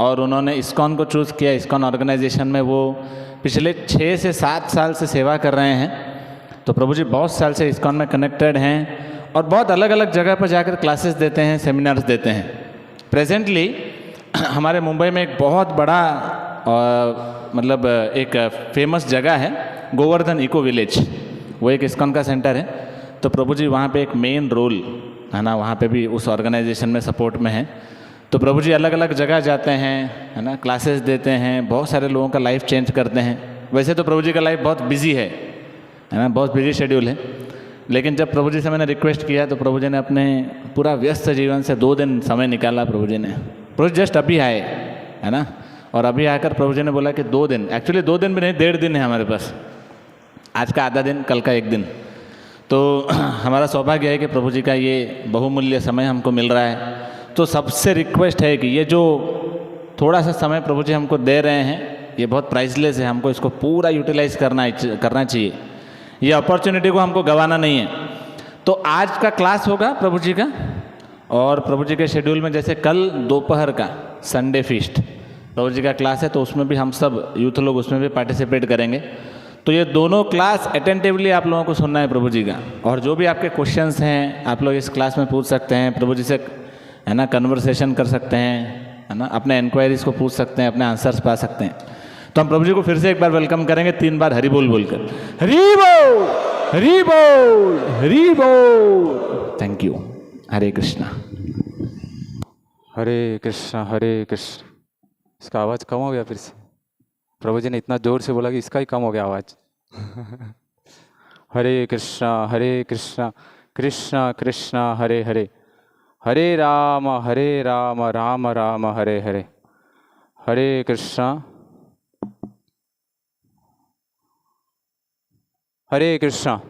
और उन्होंने इस्कॉन को चूज़ किया। इस्कॉन ऑर्गेनाइजेशन में वो पिछले 6 से 7 साल से सेवा कर रहे हैं। तो प्रभु जी बहुत साल से इस्कॉन में कनेक्टेड हैं और बहुत अलग अलग जगह पर जाकर क्लासेस देते हैं, सेमिनार्स देते हैं। प्रेजेंटली हमारे मुंबई में एक बहुत बड़ा मतलब एक फेमस जगह है गोवर्धन इको विलेज, वो एक इस्कॉन का सेंटर है। तो प्रभु जी वहाँ पे एक मेन रोल है ना, वहाँ पे भी उस ऑर्गेनाइजेशन में सपोर्ट में है। तो प्रभु जी अलग अलग जगह जाते हैं है ना, क्लासेस देते हैं, बहुत सारे लोगों का लाइफ चेंज करते हैं। वैसे तो प्रभु जी का लाइफ बहुत बिजी है ना, बहुत बिजी शेड्यूल है। लेकिन जब प्रभु जी से मैंने रिक्वेस्ट किया तो प्रभु जी ने अपने पूरा व्यस्त जीवन से 2 दिन समय निकाला। प्रभु जी जस्ट अभी आए है ना, और अभी आकर प्रभु जी ने बोला कि 2 दिन, एक्चुअली 2 दिन भी नहीं, 1.5 दिन है हमारे पास। आज का आधा दिन, कल का 1 दिन। तो हमारा सौभाग्य है कि प्रभु जी का ये बहुमूल्य समय हमको मिल रहा है। तो सबसे रिक्वेस्ट है कि ये जो थोड़ा सा समय प्रभु जी हमको दे रहे हैं, ये बहुत प्राइसलेस है, हमको इसको पूरा यूटिलाइज करना चाहिए। ये अपॉर्चुनिटी को हमको गंवाना नहीं है। तो आज का क्लास होगा प्रभु जी का, और प्रभु जी के शेड्यूल में जैसे कल दोपहर का संडे फीस्ट प्रभु जी का क्लास है, तो उसमें भी हम सब यूथ लोग उसमें भी पार्टिसिपेट करेंगे। तो ये दोनों क्लास अटेंटिवली आप लोगों को सुनना है प्रभु जी का, और जो भी आपके क्वेश्चंस हैं आप लोग इस क्लास में पूछ सकते हैं। प्रभु जी से है ना कन्वर्सेशन कर सकते हैं है ना, अपने इंक्वायरीज को पूछ सकते हैं, अपने आंसर्स पा सकते हैं। तो हम प्रभु जी को फिर से एक बार वेलकम करेंगे 3 बार हरि बोल बोलकर। हरि बोल, हरि बोल, हरि बोल। Thank you. हरे कृष्णा। हरे कृष्णा, हरे कृष्ण। इसका आवाज़ कम हो गया फिर से। प्रभु जी ने इतना जोर से बोला कि इसका ही कम हो गया आवाज़। हरे कृष्णा, कृष्णा कृष्णा हरे हरे, हरे राम राम राम हरे हरे। हरे कृष्णा, हरे कृष्णा।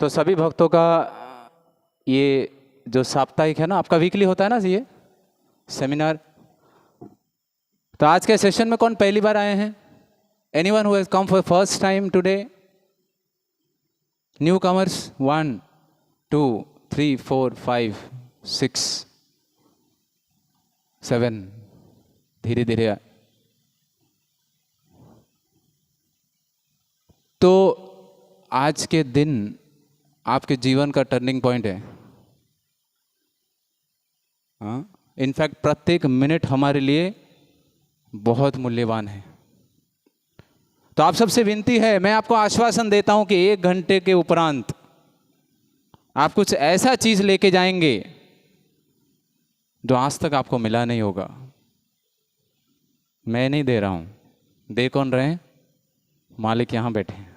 तो सभी भक्तों का ये जो साप्ताहिक है ना, आपका वीकली होता है ना ये सेमिनार। तो आज के सेशन में कौन पहली बार आए हैं? Anyone who has come for first time today? New commerce 1 2 3 4 5 6 7। धीरे धीरे। तो आज के दिन आपके जीवन का टर्निंग पॉइंट है। हाँ, इनफैक्ट प्रत्येक मिनट हमारे लिए बहुत मूल्यवान है। तो आप सबसे विनती है, मैं आपको आश्वासन देता हूं कि 1 घंटे के उपरांत आप कुछ ऐसा चीज लेके जाएंगे जो आज तक आपको मिला नहीं होगा। मैं नहीं दे रहा हूं, दे कौन रहे हैं? मालिक यहां बैठे हैं।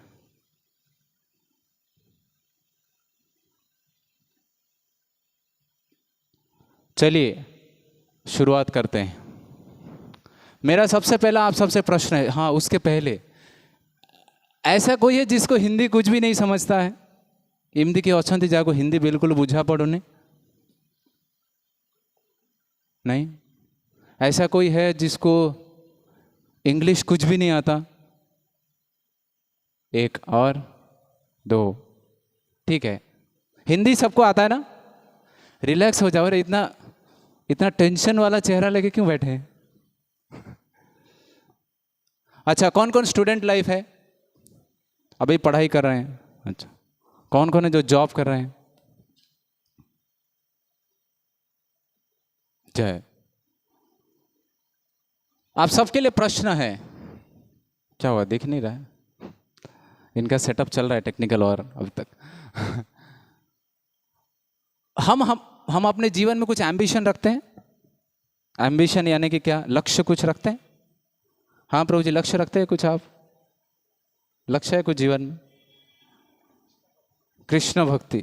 चलिए शुरुआत करते हैं। मेरा सबसे पहला आप सबसे प्रश्न है। हाँ, उसके पहले ऐसा कोई है जिसको हिंदी कुछ भी नहीं समझता है? इमदी की अच्छी जाको हिंदी बिल्कुल बुझा पड़ोने? नहीं। ऐसा कोई है जिसको इंग्लिश कुछ भी नहीं आता? 1 और 2। ठीक है, हिंदी सबको आता है ना? रिलैक्स हो जाओ रे, इतना टेंशन वाला चेहरा लेके क्यों बैठे हैं? अच्छा, कौन कौन स्टूडेंट लाइफ है? अभी पढ़ाई कर रहे हैं। अच्छा, कौन कौन है जो जॉब कर रहे हैं? जय। आप सबके लिए प्रश्न है। क्या हुआ, दिख नहीं रहा है? इनका सेटअप चल रहा है टेक्निकल और अभी तक। हम अपने जीवन में कुछ एम्बिशन रखते हैं? एम्बिशन यानी कि क्या? लक्ष्य कुछ रखते हैं? हाँ प्रभु जी, लक्ष्य रखते हैं कुछ? आप लक्ष्य है कुछ जीवन में? कृष्ण भक्ति।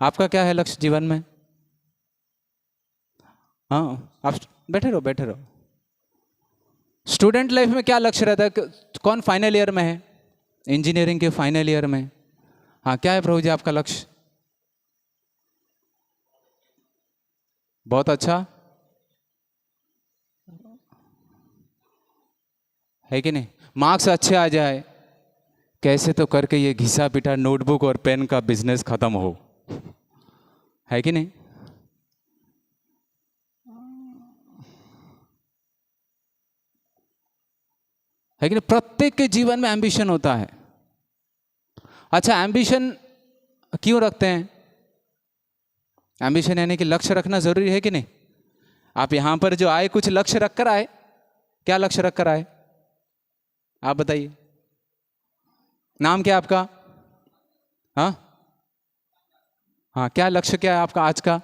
आपका क्या है लक्ष्य जीवन में? हाँ, आप बैठे रहो। स्टूडेंट लाइफ में क्या लक्ष्य रहता है? कौन फाइनल ईयर में है? इंजीनियरिंग के फाइनल ईयर में। हाँ, क्या है प्रभु जी आपका लक्ष्य? बहुत अच्छा है कि नहीं? मार्क्स अच्छे आ जाए, कैसे तो करके ये घिसा पिटा नोटबुक और पेन का बिजनेस खत्म हो, है कि नहीं? है कि नहीं? प्रत्येक के जीवन में एम्बिशन होता है। अच्छा, एम्बिशन क्यों रखते हैं? एम्बिशन यानी कि लक्ष्य रखना जरूरी है कि नहीं? आप यहां पर जो आए कुछ लक्ष्य रखकर आए। क्या लक्ष्य रखकर आए आप बताइए? नाम क्या आपका? हाँ हाँ, क्या लक्ष्य क्या है आपका आज का?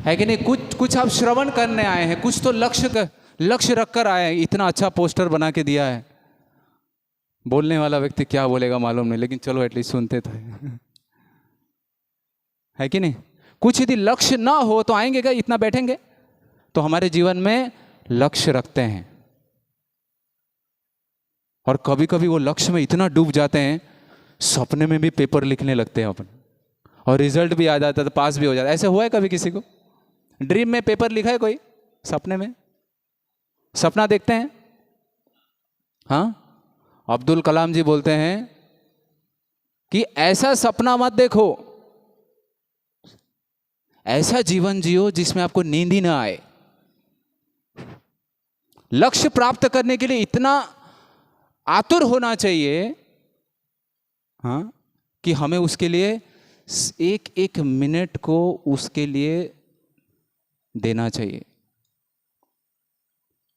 है कि नहीं? कुछ आप श्रवण करने आए हैं, कुछ तो लक्ष्य रखकर आए हैं। इतना अच्छा पोस्टर बना के दिया है, बोलने वाला व्यक्ति क्या बोलेगा मालूम नहीं, लेकिन चलो एटलीस्ट सुनते थे। है कि नहीं? कुछ यदि लक्ष्य ना हो तो आएंगे क्या? इतना बैठेंगे? तो हमारे जीवन में लक्ष्य रखते हैं, और कभी कभी वो लक्ष्य में इतना डूब जाते हैं, सपने में भी पेपर लिखने लगते हैं अपन, और रिजल्ट भी आ जाता है तो पास भी हो जाता है। ऐसे हुआ है कभी किसी को? ड्रीम में पेपर लिखा है कोई? सपने में सपना देखते हैं? हाँ, अब्दुल कलाम जी बोलते हैं कि ऐसा सपना मत देखो, ऐसा जीवन जियो जिसमें आपको नींद ही ना आए। लक्ष्य प्राप्त करने के लिए इतना आतुर होना चाहिए, हाँ, कि हमें उसके लिए एक एक मिनट को उसके लिए देना चाहिए।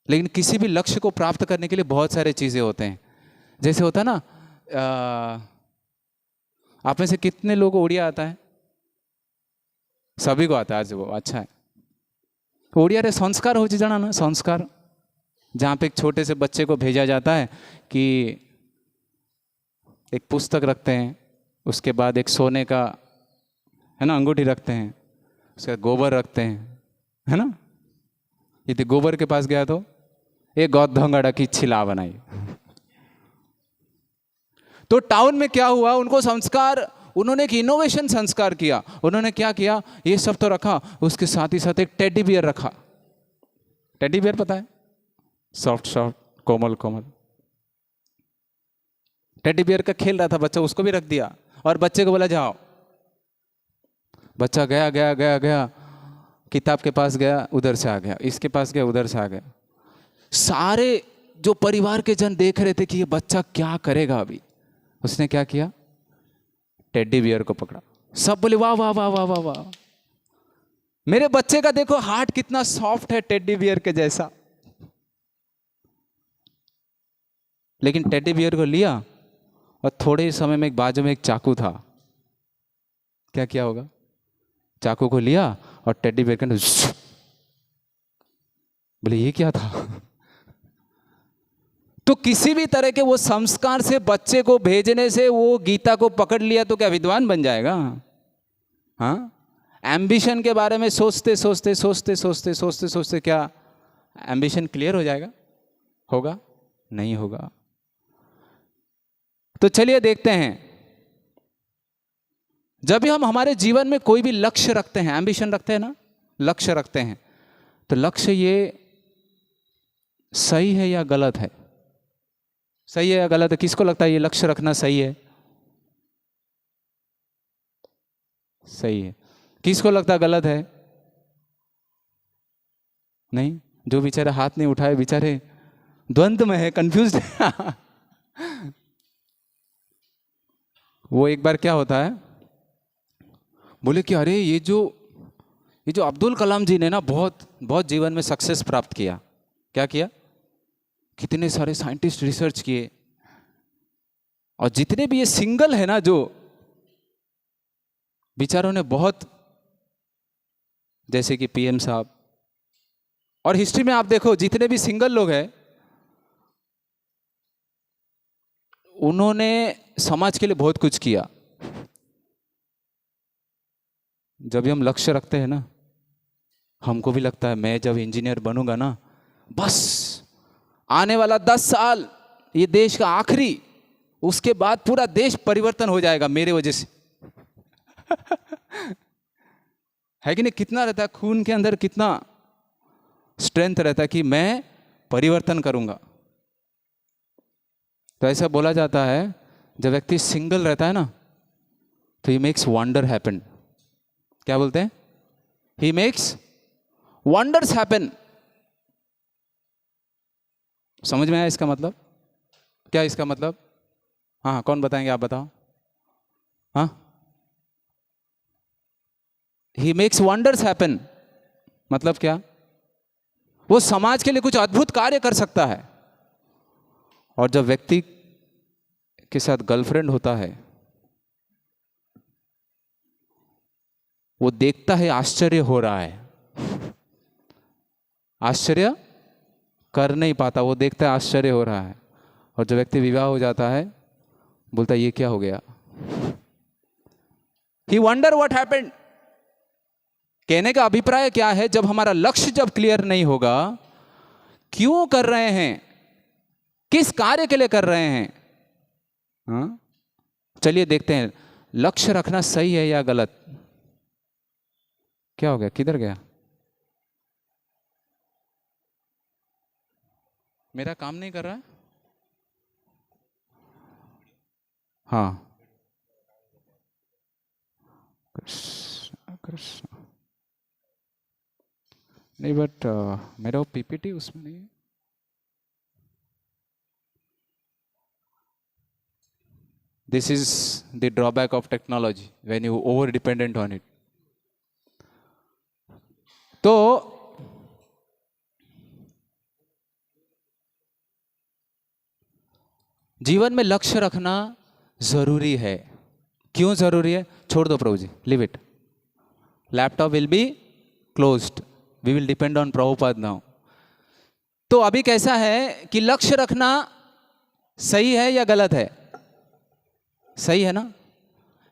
लेकिन किसी भी लक्ष्य को प्राप्त करने के लिए बहुत सारे चीजें होते हैं। जैसे होता है ना, आप में से कितने लोगों को उड़िया आता है? सभी को आता है। आज वो अच्छा है। ओडिया रे संस्कार हो जाना ना, संस्कार, जहाँ पे एक छोटे से बच्चे को भेजा जाता है कि एक पुस्तक रखते हैं, उसके बाद एक सोने का, है ना, अंगूठी रखते हैं, उसके बाद गोबर रखते हैं, है ना। यदि गोबर के पास गया तो एक गौधंगड़ा की छिला बनाई। तो टाउन में क्या हुआ, उनको संस्कार, उन्होंने एक इनोवेशन संस्कार किया। उन्होंने क्या किया, ये सब तो रखा, उसके साथ ही साथ एक टेडी बियर रखा। टेडी बियर पता है? सॉफ्ट सॉफ्ट, कोमल कोमल टेडी बियर का खेल रहा था बच्चा, उसको भी रख दिया और बच्चे को बोला जाओ। बच्चा गया गया गया गया, किताब के पास गया, उधर से आ गया, इसके पास गया, उधर से आ गया। सारे जो परिवार के जन देख रहे थे कि ये बच्चा क्या करेगा अभी। उसने क्या किया, टेडी बियर को पकड़ा। सब बोले वाह वाह वाह वाह वाह वाह, मेरे बच्चे का देखो हार्ट कितना सॉफ्ट है, टेडी बियर के जैसा। लेकिन टेडी बियर को लिया और थोड़े ही समय में एक बाजू में एक चाकू था। क्या किया होगा? चाकू को लिया और टेडी बियर के अंदर, बोले ये क्या था। तो किसी भी तरह के वो संस्कार से बच्चे को भेजने से वो गीता को पकड़ लिया तो क्या विद्वान बन जाएगा? हाँ, एम्बिशन के बारे में सोचते सोचते सोचते सोचते सोचते सोचते क्या एम्बिशन क्लियर हो जाएगा? होगा? नहीं होगा। तो चलिए देखते हैं, जब भी हम हमारे जीवन में कोई भी लक्ष्य रखते हैं, एम्बिशन रखते हैं ना, लक्ष्य रखते हैं, तो लक्ष्य ये सही है या गलत है? सही है या गलत है? किसको लगता है ये लक्ष्य रखना सही है? सही है। किसको लगता है गलत है? नहीं, जो बेचारे हाथ नहीं उठाए बेचारे द्वंद्व में है, कंफ्यूज है। वो एक बार क्या होता है, बोले कि अरे ये जो अब्दुल कलाम जी ने ना बहुत बहुत जीवन में सक्सेस प्राप्त किया। क्या किया? कितने सारे साइंटिस्ट रिसर्च किए, और जितने भी ये सिंगल है ना, जो बेचारों ने बहुत, जैसे कि पीएम साहब, और हिस्ट्री में आप देखो जितने भी सिंगल लोग हैं, उन्होंने समाज के लिए बहुत कुछ किया। जब भी हम लक्ष्य रखते हैं ना, हमको भी लगता है मैं जब इंजीनियर बनूंगा ना, बस आने वाला 10 साल ये देश का आखिरी, उसके बाद पूरा देश परिवर्तन हो जाएगा मेरे वजह से। है कि नहीं? कितना रहता है खून के अंदर, कितना स्ट्रेंथ रहता है कि मैं परिवर्तन करूंगा। तो ऐसा बोला जाता है, जब व्यक्ति सिंगल रहता है ना, तो ही मेक्स वंडर हैपन। क्या बोलते हैं? He makes wonders happen. समझ में आया इसका मतलब? क्या इसका मतलब? हाँ, कौन बताएंगे? आप बताओ। हाँ, ही मेक्स वंडर्स हैपन मतलब क्या? वो समाज के लिए कुछ अद्भुत कार्य कर सकता है। और जब व्यक्ति के साथ गर्लफ्रेंड होता है, वो देखता है आश्चर्य हो रहा है, आश्चर्य कर नहीं पाता, वो देखता है आश्चर्य हो रहा है। और जब व्यक्ति विवाह हो जाता है, बोलता है ये क्या हो गया? ही वंडर व्हाट हैपेंड। कहने का अभिप्राय क्या है? जब हमारा लक्ष्य जब क्लियर नहीं होगा, क्यों कर रहे हैं, किस कार्य के लिए कर रहे हैं, हाँ? चलिए देखते हैं, लक्ष्य रखना सही है या गलत? क्या हो गया? किधर गया? मेरा काम नहीं कर रहा है? हाँ, कृष्ण कृष्ण। नहीं, बट मेरा वो पीपीटी उसमें नहीं है। This is the drawback of technology when you over dependent on it. तो जीवन में लक्ष्य रखना जरूरी है। क्यों जरूरी है? छोड़ दो Prabhu ji, leave it. Laptop will be closed, we will depend on Prabhupada now. तो अभी कैसा है कि लक्ष्य रखना सही है या गलत है? सही है ना?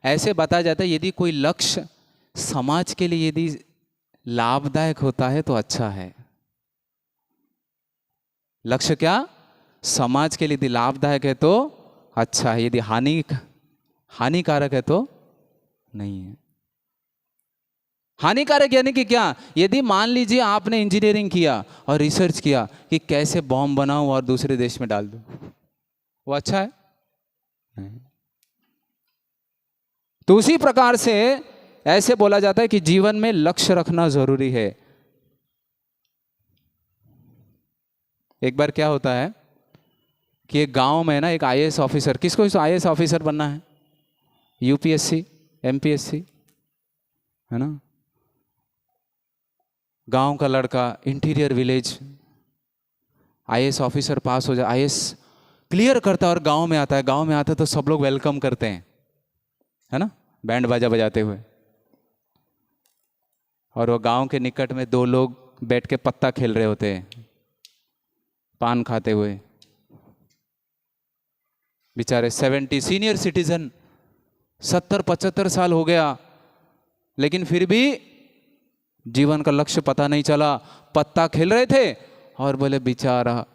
ऐसे बताया जाता है यदि कोई लक्ष्य समाज के लिए यदि लाभदायक होता है तो अच्छा है। लक्ष्य क्या समाज के लिए यदि लाभदायक है तो अच्छा है, यदि हानिकारक है तो नहीं है। हानिकारक यानी कि क्या? यदि मान लीजिए आपने इंजीनियरिंग किया और रिसर्च किया कि कैसे बॉम्ब बनाऊं और दूसरे देश में डाल दूं, वो अच्छा है? नहीं। तो उसी प्रकार से ऐसे बोला जाता है कि जीवन में लक्ष्य रखना जरूरी है। एक बार क्या होता है कि एक गांव में ना एक आईएएस ऑफिसर, किसको आईएएस ऑफिसर बनना है? यूपीएससी, एमपीएससी, है ना? गांव का लड़का, इंटीरियर विलेज, आईएएस ऑफिसर पास हो जाए, आईएएस क्लियर करता है और गांव में आता है। गांव में आता है तो सब लोग वेलकम करते हैं, है ना, बैंड बाजा बजाते हुए। और वो गांव के निकट में दो लोग बैठ के पत्ता खेल रहे होते हैं, पान खाते हुए। बेचारे 70 सीनियर सिटीजन, 70-75 साल हो गया, लेकिन फिर भी जीवन का लक्ष्य पता नहीं चला। पत्ता खेल रहे थे और बोले बेचारा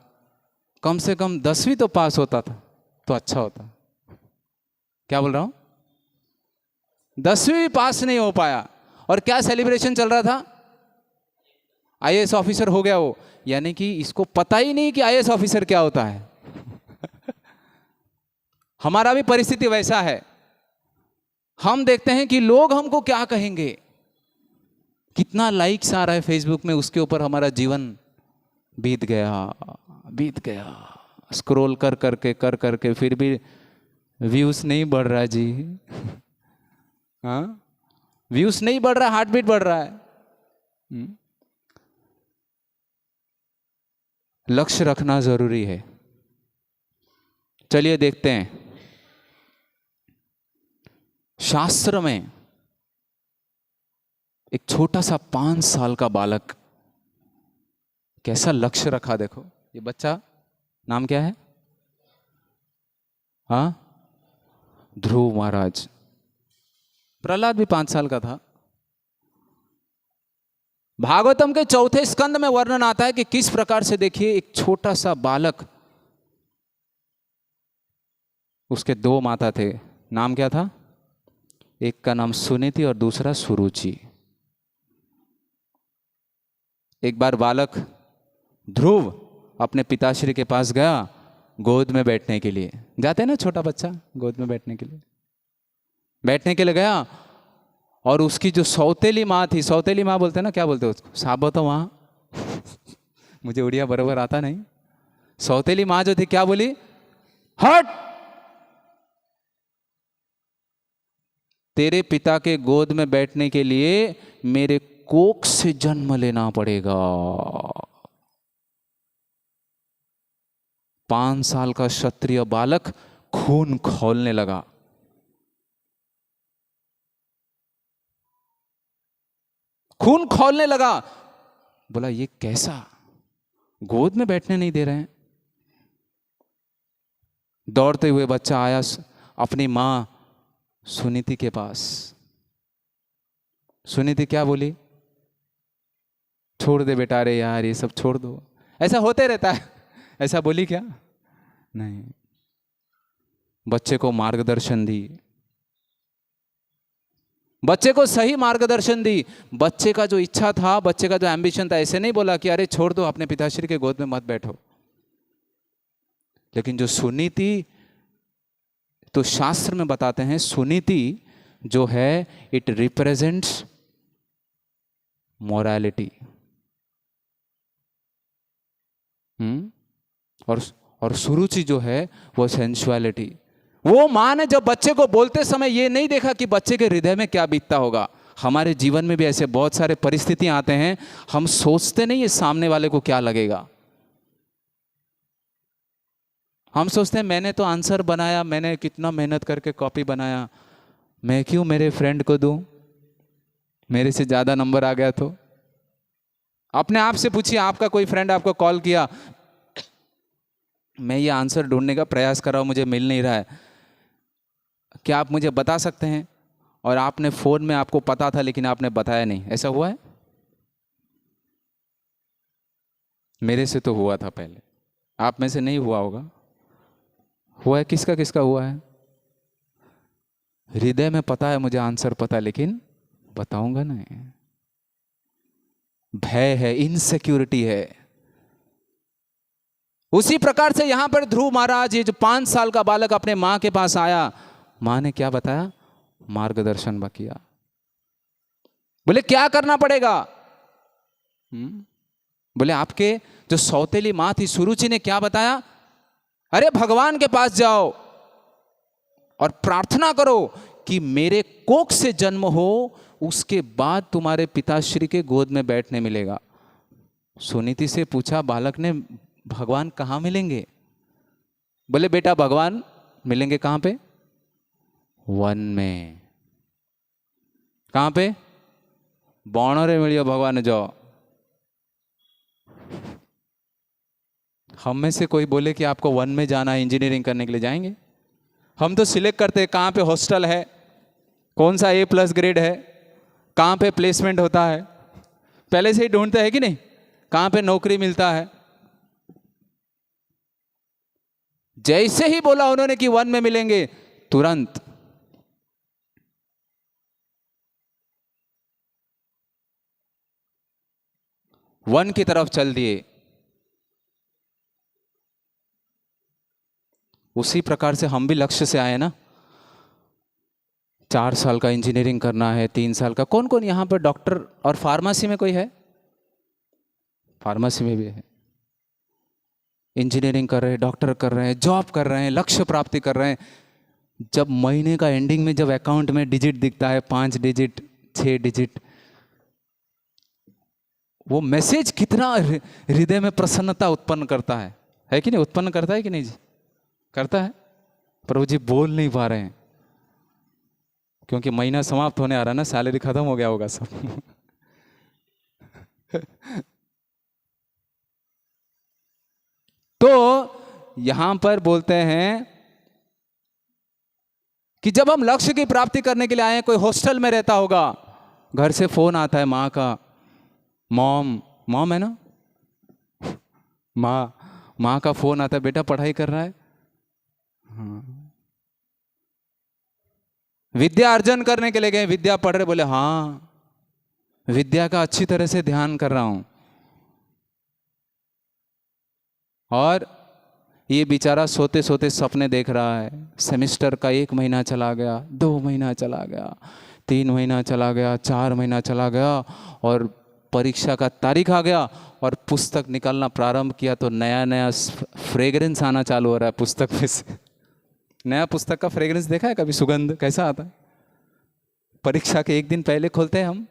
कम से कम 10वीं तो पास होता था तो अच्छा होता। क्या बोल रहा हूं? 10वीं भी पास नहीं हो पाया। और क्या सेलिब्रेशन चल रहा था? आईएएस ऑफिसर हो गया वो। यानी कि इसको पता ही नहीं कि आईएएस ऑफिसर क्या होता है। हमारा भी परिस्थिति वैसा है। हम देखते हैं कि लोग हमको क्या कहेंगे, कितना लाइक्स आ रहा है फेसबुक में, उसके ऊपर हमारा जीवन बीत गया। स्क्रॉल कर करके फिर भी व्यूज नहीं बढ़ रहा जी। हाँ, व्यूज नहीं बढ़ रहा, हार्ट बीट बढ़ रहा है। लक्ष्य रखना जरूरी है। चलिए देखते हैं, शास्त्र में एक छोटा सा 5 साल का बालक कैसा लक्ष्य रखा। देखो, ये बच्चा नाम क्या है? हाँ, ध्रुव महाराज। प्रहलाद भी 5 साल का था। भागवतम के 4थे स्कंद में वर्णन आता है कि किस प्रकार से, देखिए, एक छोटा सा बालक, उसके 2 माता थे। नाम क्या था? एक का नाम सुनीति और दूसरा सुरुचि। एक बार बालक ध्रुव अपने पिताश्री के पास गया गोद में बैठने के लिए। जाते हैं ना छोटा बच्चा गोद में बैठने के लिए गया और उसकी जो सौतेली माँ थी, सौतेली माँ बोलते हैं ना, क्या बोलते हैं उसको, साबो तो माँ मुझे उड़िया बराबर आता नहीं। सौतेली माँ जो थी क्या बोली, हट, तेरे पिता के गोद में बैठने के लिए मेरे कोख से जन्म लेना पड़ेगा। 5 साल का क्षत्रिय बालक खून खौलने लगा। खून खौलने लगा। बोला ये कैसा, गोद में बैठने नहीं दे रहे हैं। दौड़ते हुए बच्चा आया अपनी मां सुनीति के पास। सुनीति क्या बोली, छोड़ दे बेटा, रे यार ये सब छोड़ दो, ऐसा होते रहता है, ऐसा बोली क्या? नहीं, बच्चे को मार्गदर्शन दी, बच्चे को सही मार्गदर्शन दी। बच्चे का जो इच्छा था, बच्चे का जो एम्बिशन था, ऐसे नहीं बोला कि अरे छोड़ दो, अपने पिताश्री के गोद में मत बैठो। लेकिन जो सुनीति, तो शास्त्र में बताते हैं सुनीति जो है इट रिप्रेजेंट्स मोरालिटी। और सुरुचि जो है वो सेंसुअलिटी। वो मां ने जब बच्चे को बोलते समय ये नहीं देखा कि बच्चे के हृदय में क्या बीतता होगा। हमारे जीवन में भी ऐसे बहुत सारे परिस्थितियां आते हैं, हम सोचते नहीं है सामने वाले को क्या लगेगा। हम सोचते हैं मैंने तो आंसर बनाया, मैंने कितना मेहनत करके कॉपी बनाया, मैं क्यों मेरे फ्रेंड को दूं, मेरे से ज्यादा नंबर आ गया तो। अपने आप से पूछिए, आपका कोई फ्रेंड आपको कॉल किया, मैं ये आंसर ढूंढने का प्रयास कर रहा हूं, मुझे मिल नहीं रहा है, क्या आप मुझे बता सकते हैं? और आपने फोन में, आपको पता था लेकिन आपने बताया नहीं, ऐसा हुआ है? मेरे से तो हुआ था पहले, आप में से नहीं हुआ होगा। हुआ है? किसका किसका हुआ है? हृदय में पता है मुझे आंसर पता है, लेकिन बताऊंगा नहीं। भय है, इनसिक्योरिटी है। उसी प्रकार से यहां पर ध्रुव महाराज, ये जो 5 साल का बालक अपने मां के पास आया, मां ने क्या बताया? मार्गदर्शन किया। बोले क्या करना पड़ेगा? बोले आपके जो सौतेली मां थी सुरुचि ने क्या बताया? अरे भगवान के पास जाओ और प्रार्थना करो कि मेरे कोख से जन्म हो, उसके बाद तुम्हारे पिताश्री के गोद में बैठने मिलेगा। सुनीति से पूछा बालक ने, भगवान कहाँ मिलेंगे? बोले बेटा भगवान मिलेंगे कहाँ पे? वन में। कहाँ पे? बौणरे मिलियो भगवान जाओ। हम में से कोई बोले कि आपको वन में जाना है इंजीनियरिंग करने के लिए, जाएंगे? हम तो सिलेक्ट करते हैं कहाँ पे हॉस्टल है, कौन सा A+ ग्रेड है, कहाँ पे प्लेसमेंट होता है, पहले से ही ढूंढते हैं कि नहीं, कहाँ पे नौकरी मिलता है। जैसे ही बोला उन्होंने कि वन में मिलेंगे, तुरंत वन की तरफ चल दिए। उसी प्रकार से हम भी लक्ष्य से आए ना। 4 साल का इंजीनियरिंग करना है, 3 साल का। कौन कौन यहां पर डॉक्टर और फार्मेसी में कोई है? फार्मेसी में भी है। इंजीनियरिंग कर रहे हैं, डॉक्टर कर रहे हैं, जॉब कर रहे हैं, लक्ष्य प्राप्ति कर रहे हैं। जब महीने का एंडिंग में जब अकाउंट में डिजिट दिखता है, 5 डिजिट, 6 डिजिट, वो मैसेज कितना हृदय में प्रसन्नता उत्पन्न करता है कि नहीं? उत्पन्न करता है कि नहीं जी? करता है। प्रभु जी बोल नहीं पा रहे हैं क्योंकि महीना समाप्त होने आ रहा है ना, सैलरी खत्म हो गया होगा सब। तो यहां पर बोलते हैं कि जब हम लक्ष्य की प्राप्ति करने के लिए आए, कोई हॉस्टल में रहता होगा, घर से फोन आता है माँ का, मॉम है ना, माँ का फोन आता है, बेटा पढ़ाई कर रहा है? हाँ। विद्या अर्जन करने के लिए गए, विद्या पढ़ रहे? बोले हाँ, विद्या का अच्छी तरह से ध्यान कर रहा हूं। और ये बेचारा सोते सोते सपने देख रहा है। सेमेस्टर का 1 महीना चला गया, 2 महीना चला गया, 3 महीना चला गया, 4 महीना चला गया और परीक्षा का तारीख आ गया और पुस्तक निकलना प्रारंभ किया तो नया नया फ्रेग्रेंस आना चालू हो रहा है पुस्तक में से। नया पुस्तक का फ्रेग्रेंस देखा है कभी? सुगंध कैसा आता है? परीक्षा के एक दिन पहले खोलते हैं हम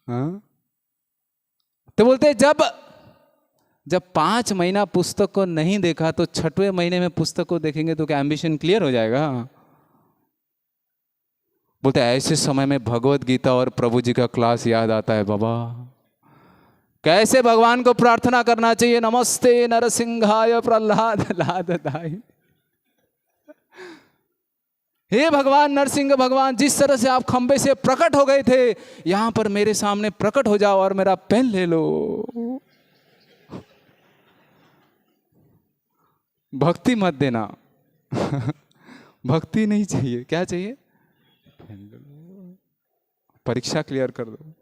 हाँ? तो बोलते हैं जब 5 महीना पुस्तक को नहीं देखा तो 6वें महीने में पुस्तक को देखेंगे तो क्या एम्बिशन क्लियर हो जाएगा? बोलते हैं ऐसे समय में भगवत गीता और प्रभु जी का क्लास याद आता है। बाबा कैसे भगवान को प्रार्थना करना चाहिए, नमस्ते नरसिंहाय प्रहलाद लाददाय। हे भगवान नरसिंह भगवान, जिस तरह से आप खंबे से प्रकट हो गए थे यहां पर मेरे सामने प्रकट हो जाओ और मेरा पेन ले लो। भक्ति मत देना भक्ति नहीं चाहिए, क्या चाहिए? परीक्षा क्लियर कर दो।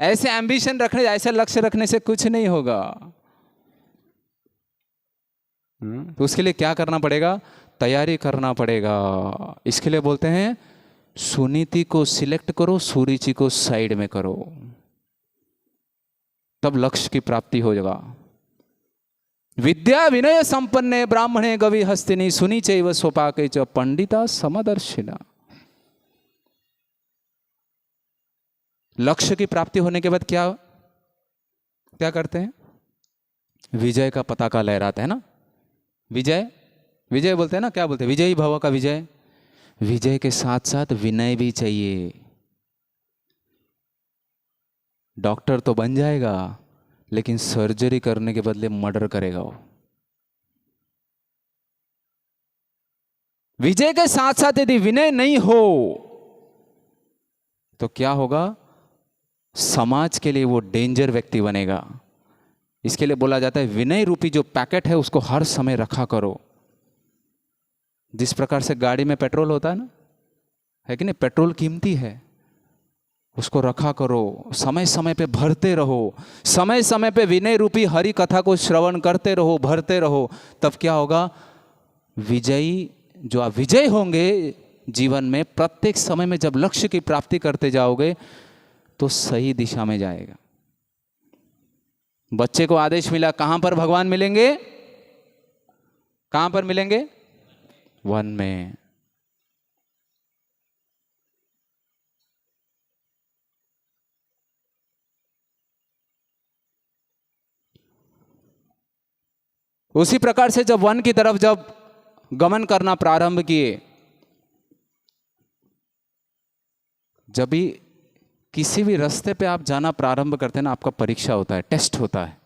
ऐसे एम्बिशन रखने, ऐसे लक्ष्य रखने से कुछ नहीं होगा। तो उसके लिए क्या करना पड़ेगा? तैयारी करना पड़ेगा। इसके लिए बोलते हैं सुनीति को सिलेक्ट करो, सुरुचि को साइड में करो, तब लक्ष्य की प्राप्ति हो जाएगा। विद्या विनय संपन्ने ब्राह्मणे गवि हस्तिनी सुनी चैव स्वपाके च पंडिता समदर्शिना। लक्ष्य की प्राप्ति होने के बाद क्या क्या करते हैं? विजय का पताका लहराते हैं ना। विजय विजय बोलते हैं ना, क्या बोलते हैं? विजयी भव का विजय। विजय के साथ साथ विनय भी चाहिए। डॉक्टर तो बन जाएगा लेकिन सर्जरी करने के बदले मर्डर करेगा वो। विजय के साथ साथ यदि विनय नहीं हो तो क्या होगा? समाज के लिए वो डेंजर व्यक्ति बनेगा। इसके लिए बोला जाता है विनय रूपी जो पैकेट है उसको हर समय रखा करो। जिस प्रकार से गाड़ी में पेट्रोल होता है ना, है कि नहीं? पेट्रोल कीमती है, उसको रखा करो, समय समय पे भरते रहो। समय समय पे विनय रूपी हरि कथा को श्रवण करते रहो, भरते रहो। तब क्या होगा? विजयी जो आप विजय होंगे जीवन में, प्रत्येक समय में जब लक्ष्य की प्राप्ति करते जाओगे तो सही दिशा में जाएगा। बच्चे को आदेश मिला, कहां पर भगवान मिलेंगे? कहां पर मिलेंगे? वन में। उसी प्रकार से जब वन की तरफ जब गमन करना प्रारंभ किए, जब भी किसी भी रास्ते पे आप जाना प्रारंभ करते हैं ना, आपका परीक्षा होता है, टेस्ट होता है।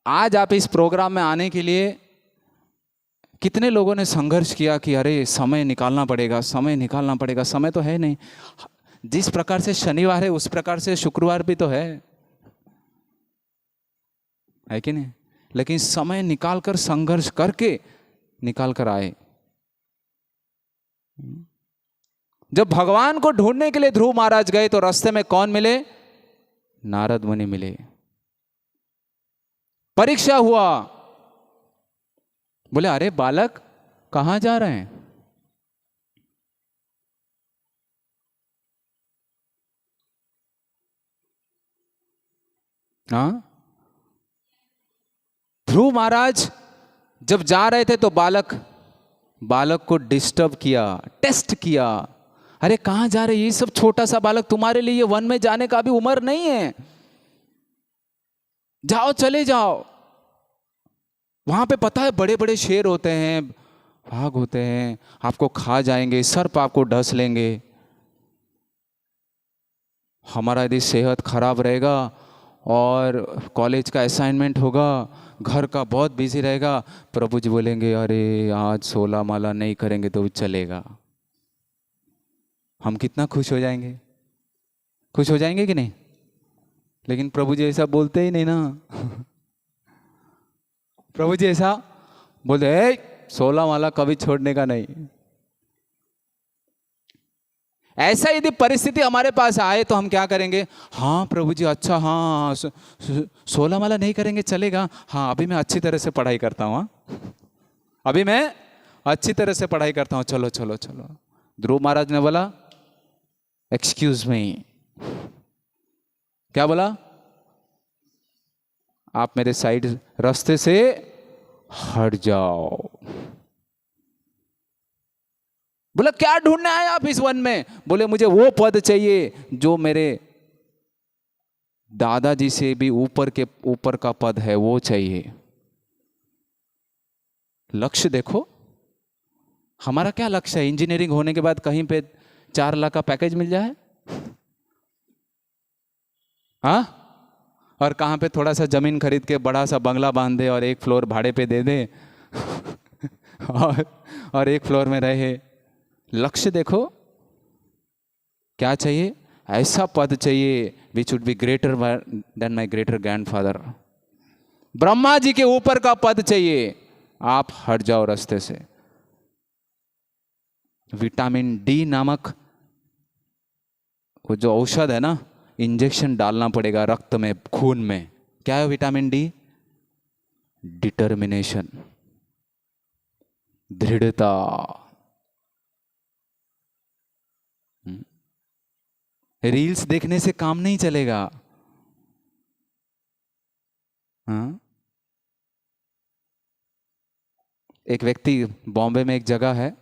आज आप इस प्रोग्राम में आने के लिए कितने लोगों ने संघर्ष किया कि अरे समय निकालना पड़ेगा, समय निकालना पड़ेगा। समय तो है नहीं। जिस प्रकार से शनिवार है उस प्रकार से शुक्रवार भी तो है कि नहीं? लेकिन समय निकालकर संघर्ष करके निकाल कर आए। जब भगवान को ढूंढने के लिए ध्रुव महाराज गए तो रास्ते में कौन मिले? नारद मुनि मिले। परीक्षा हुआ, बोले अरे बालक कहां जा रहे हैं? हाँ, ध्रुव महाराज जब जा रहे थे तो बालक को डिस्टर्ब किया, टेस्ट किया। अरे कहां जा रहे? ये सब छोटा सा बालक, तुम्हारे लिए ये वन में जाने का भी उम्र नहीं है। जाओ, चले जाओ। वहां पे पता है बड़े बड़े शेर होते हैं, बाघ होते हैं, आपको खा जाएंगे, सर्प आपको डस लेंगे। हमारा यदि सेहत खराब रहेगा और कॉलेज का असाइनमेंट होगा, घर का बहुत बिजी रहेगा, प्रभु जी बोलेंगे अरे आज 16 माला नहीं करेंगे तो चलेगा। हम कितना खुश हो जाएंगे? खुश हो जाएंगे कि नहीं? लेकिन प्रभु जी ऐसा बोलते ही नहीं ना। प्रभु जी ऐसा बोलते 16 माला कभी छोड़ने का नहीं। ऐसा यदि परिस्थिति हमारे पास आए तो हम क्या करेंगे? हाँ प्रभु जी, अच्छा, हाँ 16 माला नहीं करेंगे चलेगा, हाँ अभी मैं अच्छी तरह से पढ़ाई करता हूँ, अभी मैं अच्छी तरह से पढ़ाई करता हूँ, चलो चलो चलो। ध्रुव महाराज ने बोला एक्सक्यूज मी, क्या बोला? आप मेरे साइड रास्ते से हट जाओ। बोला क्या ढूंढने आए आप इस वन में? बोले मुझे वो पद चाहिए जो मेरे दादाजी से भी ऊपर का पद है, वो चाहिए। लक्ष्य देखो, हमारा क्या लक्ष्य है? इंजीनियरिंग होने के बाद कहीं पे 4 लाख का पैकेज मिल जाए, हाँ, और कहां पे थोड़ा सा जमीन खरीद के बड़ा सा बंगला बांध दे और 1 फ्लोर भाड़े पे दे दे और 1 फ्लोर में रहे। लक्ष्य देखो क्या चाहिए? ऐसा पद चाहिए which would be greater than my greater grandfather. Brahma ji के ऊपर का पद चाहिए। आप हट जाओ रास्ते से। विटामिन डी नामक वो जो औषध है ना, इंजेक्शन डालना पड़ेगा रक्त में, खून में। क्या है विटामिन डी? डिटर्मिनेशन, दृढ़ता। रील्स देखने से काम नहीं चलेगा। हाँ? एक व्यक्ति, बॉम्बे में एक जगह है,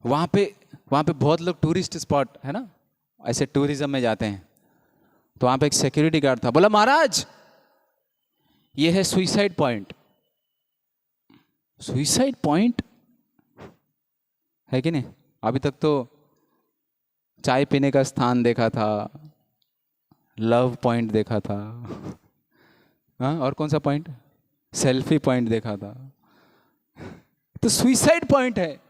वहां पे बहुत लोग टूरिस्ट स्पॉट है ना, ऐसे टूरिज्म में जाते हैं। तो वहां पे एक सिक्योरिटी गार्ड था। बोला महाराज ये है सुइसाइड पॉइंट। सुइसाइड पॉइंट है कि नहीं? अभी तक तो चाय पीने का स्थान देखा था, लव पॉइंट देखा था, हाँ, और कौन सा पॉइंट? सेल्फी पॉइंट देखा था। तो सुइसाइड पॉइंट है।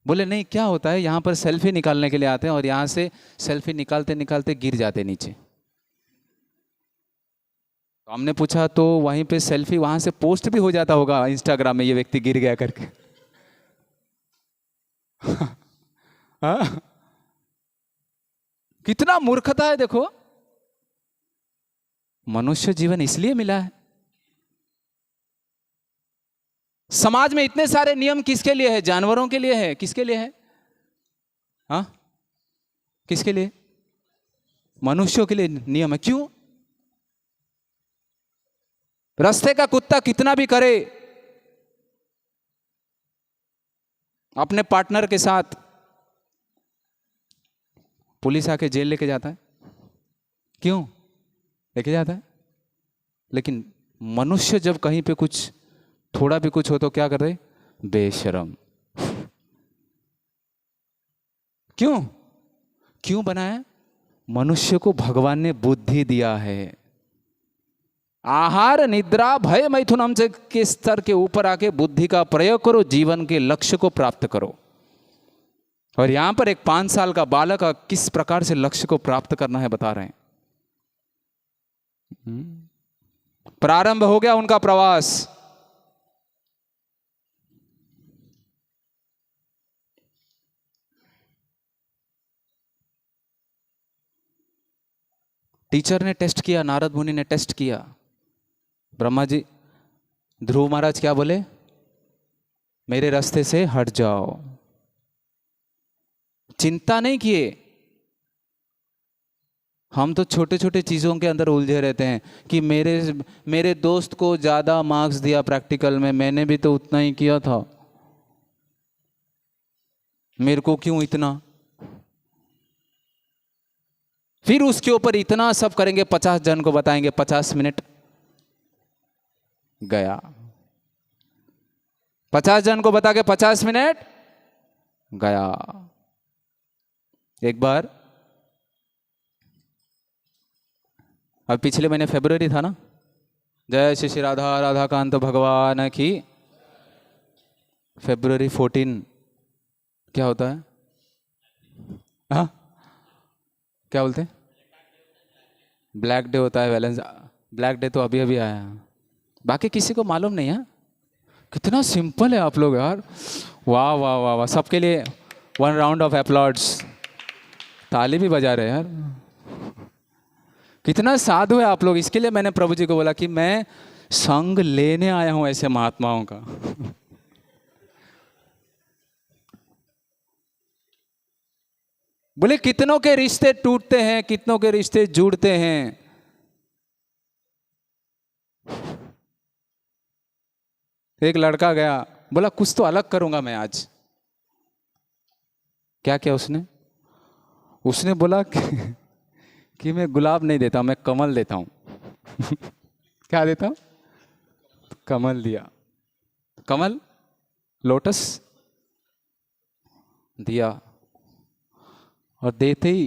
बोले नहीं, क्या होता है, यहां पर सेल्फी निकालने के लिए आते हैं और यहां से सेल्फी निकालते निकालते गिर जाते नीचे। तो हमने पूछा तो वहीं पे सेल्फी वहां से पोस्ट भी हो जाता होगा इंस्टाग्राम में, ये व्यक्ति गिर गया करके। हाँ? कितना मूर्खता है देखो। मनुष्य जीवन इसलिए मिला है। समाज में इतने सारे नियम किसके लिए है? जानवरों के लिए है? किसके लिए है? हाँ, किसके लिए? मनुष्यों के लिए नियम है। क्यों? रास्ते का कुत्ता कितना भी करे, अपने पार्टनर के साथ, पुलिस आके जेल लेके जाता है। क्यों लेके जाता है? लेकिन मनुष्य जब कहीं पे कुछ थोड़ा भी कुछ हो तो क्या कर रहे? बेशरम। क्यों बनाया? मनुष्य को भगवान ने बुद्धि दिया है। आहार, निद्रा, भय, मैथुनम से के स्तर के ऊपर आके बुद्धि का प्रयोग करो, जीवन के लक्ष्य को प्राप्त करो। और यहां पर एक 5 साल का बालक किस प्रकार से लक्ष्य को प्राप्त करना है बता रहे हैं। प्रारंभ हो गया उनका प्रवास। टीचर ने टेस्ट किया, नारद मुनि ने टेस्ट किया। ब्रह्मा जी, ध्रुव महाराज क्या बोले? मेरे रास्ते से हट जाओ। चिंता नहीं किए। हम तो छोटे छोटे चीजों के अंदर उलझे रहते हैं कि मेरे दोस्त को ज्यादा मार्क्स दिया प्रैक्टिकल में, मैंने भी तो उतना ही किया था, मेरे को क्यों इतना? फिर उसके ऊपर इतना सब करेंगे, 50 जन को बताएंगे, 50 मिनट गया। 50 जन को बता के 50 मिनट गया। एक बार, अब पिछले महीने फरवरी था ना, जय श्री श्री राधा राधा कांत भगवान की। फरवरी 14 क्या होता है? हाँ, क्या बोलते हैं? ब्लैक डे होता है, वैलेंस। ब्लैक डे तो अभी अभी आया है, बाकी किसी को मालूम नहीं है। कितना सिंपल है आप लोग यार, वाह वाह वाह वाह। सबके लिए वन राउंड ऑफ एप्लॉड्स। ताली भी बजा रहे हैं यार, कितना साधु है आप लोग। इसके लिए मैंने प्रभु जी को बोला कि मैं संग लेने आया हूं ऐसे महात्माओं का। बोले कितनों के रिश्ते टूटते हैं, कितनों के रिश्ते जुड़ते हैं। एक लड़का गया, बोला कुछ तो अलग करूंगा मैं आज। क्या किया उसने? उसने बोला कि मैं गुलाब नहीं देता, मैं कमल देता हूं। क्या देता हूं? कमल दिया। कमल, लोटस दिया, और देते ही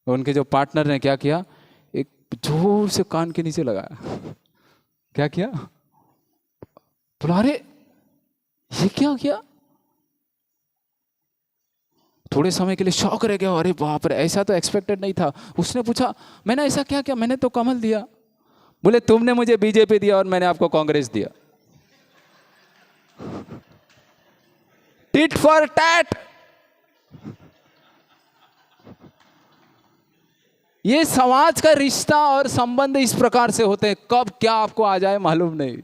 उनके जो पार्टनर ने क्या किया, एक जोर से कान के नीचे लगाया। क्या किया? बोला अरे ये क्या किया? थोड़े समय के लिए शॉक रह गया, अरे बाप रे, ऐसा तो एक्सपेक्टेड नहीं था। उसने पूछा मैंने ऐसा क्या किया? मैंने तो कमल दिया। बोले तुमने मुझे बीजेपी दिया और मैंने आपको कांग्रेस दिया। Tit for tat. ये समाज का रिश्ता और संबंध इस प्रकार से होते हैं, कब क्या आपको आ जाए मालूम नहीं।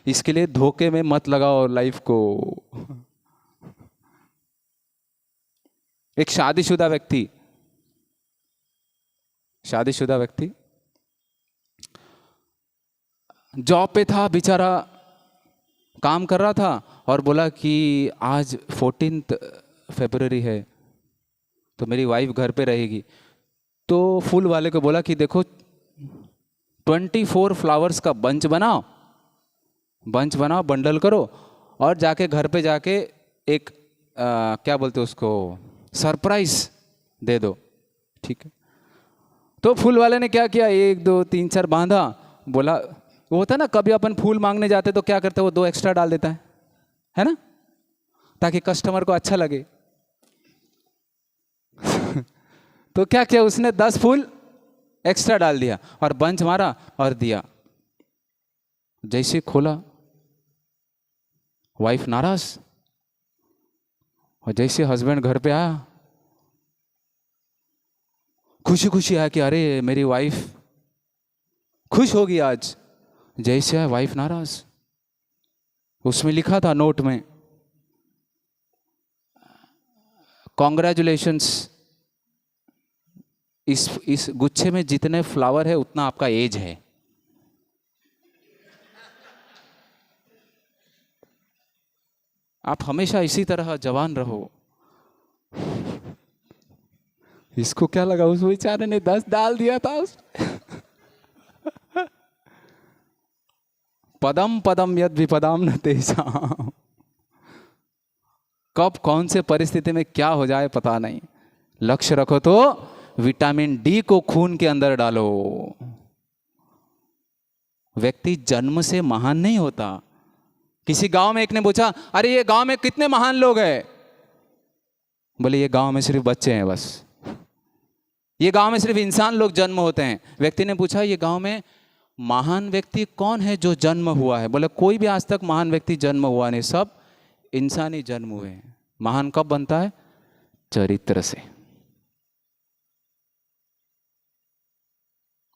इसके लिए धोखे में मत लगाओ लाइफ को। एक शादीशुदा व्यक्ति जॉब पे था, बेचारा काम कर रहा था, और बोला कि आज 14 फरवरी है तो मेरी वाइफ घर पे रहेगी। तो फूल वाले को बोला कि देखो 24 फ्लावर्स का बंच बनाओ, बंडल करो, और जाके घर पे जाके एक क्या बोलते उसको, सरप्राइज दे दो। ठीक है। तो फूल वाले ने क्या किया, 1 2 3 4 बांधा। बोला वो होता है ना, कभी अपन फूल मांगने जाते तो क्या करते हैं, वो 2 एक्स्ट्रा डाल देता है ना, ताकि कस्टमर को अच्छा लगे। तो क्या किया उसने, 10 फूल एक्स्ट्रा डाल दिया और बंच मारा और दिया। जैसे खोला, वाइफ नाराज, और जैसे हस्बैंड घर पे आया, खुशी खुशी आया कि अरे मेरी वाइफ खुश होगी आज। जैसे आया वाइफ नाराज। उसमें लिखा था नोट में, कॉन्ग्रेचुलेशंस, इस गुच्छे में जितने फ्लावर है उतना आपका एज है। आप हमेशा इसी तरह जवान रहो। इसको क्या लगा, उस बेचारे ने 10 डाल दिया था पदम पदम यद विपदाम न तेषाम। कब कौन से परिस्थिति में क्या हो जाए पता नहीं। लक्ष्य रखो तो विटामिन डी को खून के अंदर डालो। व्यक्ति जन्म से महान नहीं होता। किसी गांव में एक ने पूछा, अरे ये गांव में कितने महान लोग हैं? बोले ये गांव में सिर्फ बच्चे हैं बस, ये गांव में सिर्फ इंसान लोग जन्म होते हैं। व्यक्ति ने पूछा ये गांव में महान व्यक्ति कौन है जो जन्म हुआ है? बोले कोई भी आज तक महान व्यक्ति जन्म हुआ नहीं, सब इंसानी जन्म हुए हैं। महान कब बनता है? चरित्र से।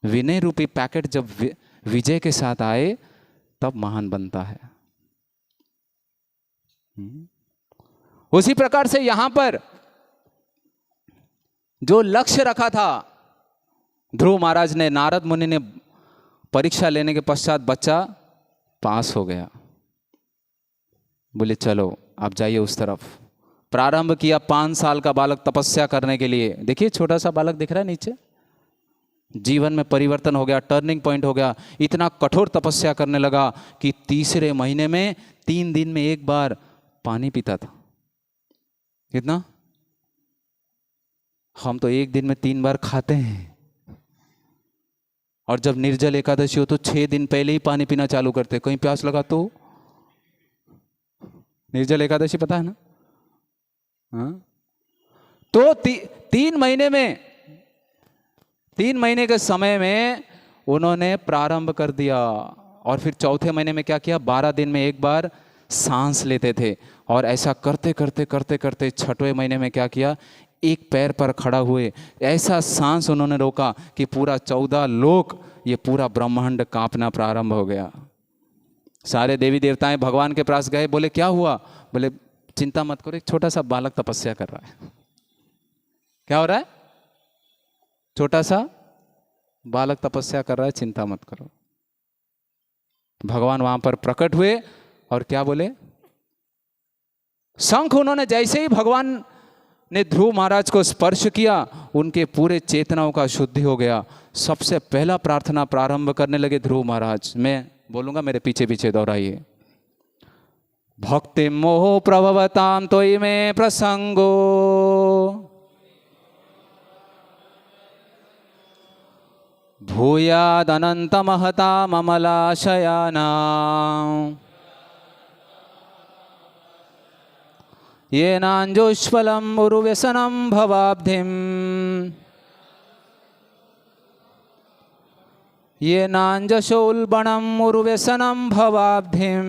विनय रूपी पैकेट जब विजय के साथ आए तब महान बनता है। उसी प्रकार से यहां पर जो लक्ष्य रखा था ध्रुव महाराज ने, नारद मुनि ने परीक्षा लेने के पश्चात बच्चा पास हो गया। बोले चलो आप जाइए उस तरफ। प्रारंभ किया 5 साल का बालक तपस्या करने के लिए। देखिए छोटा सा बालक दिख रहा है नीचे। जीवन में परिवर्तन हो गया, टर्निंग पॉइंट हो गया। इतना कठोर तपस्या करने लगा कि 3रे महीने में 3 दिन में 1 बार पानी पीता था। कितना? हम तो 1 दिन में 3 बार खाते हैं, और जब निर्जल एकादशी हो तो 6 दिन पहले ही पानी पीना चालू करते। कहीं प्यास लगा तो। निर्जल एकादशी पता है ना? हाँ? तो 3 महीने में, 3 महीने के समय में उन्होंने प्रारंभ कर दिया। और फिर 4थे महीने में क्या किया, 12 दिन में 1 बार सांस लेते थे। और ऐसा करते करते करते करते 6वें महीने में क्या किया, एक पैर पर खड़ा हुए, ऐसा सांस उन्होंने रोका कि पूरा 14 लोक, ये पूरा ब्रह्मांड कांपना प्रारंभ हो गया। सारे देवी देवताएं भगवान के पास गए, बोले क्या हुआ? बोले चिंता मत करो, एक छोटा सा बालक तपस्या कर रहा है। क्या हो रहा है? छोटा सा बालक तपस्या कर रहा है, चिंता मत करो। भगवान वहां पर प्रकट हुए और क्या बोले? शंख उन्होंने जैसे ही भगवान ने ध्रुव महाराज को स्पर्श किया, उनके पूरे चेतनाओं का शुद्धि हो गया। सबसे पहला प्रार्थना प्रारंभ करने लगे ध्रुव महाराज। मैं बोलूंगा, मेरे पीछे पीछे दोहराइए। भक्ति मोह प्रभवताम तोयि में प्रसंगो, भूयाद अनंत महता ममलाशयाना, ये नांजोष्फलम उरुव्यसनम भवाब्धिम, ये नांजशोल्बणम उरुव्यसनम भवाब्धिम,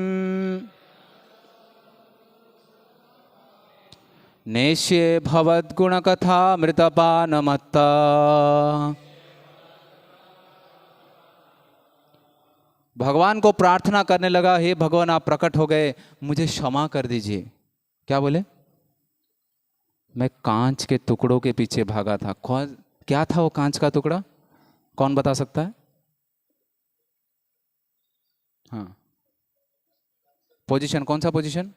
नेष्ये भवद्गुणकथा मृतपानमत्ता। भगवान को प्रार्थना करने लगा, हे भगवान आप प्रकट हो गए, मुझे क्षमा कर दीजिए। क्या बोले? मैं कांच के टुकड़ों के पीछे भागा था। कौन, क्या था वो कांच का टुकड़ा? कौन बता सकता है? हाँ, पोजीशन, कौन सा पोजीशन?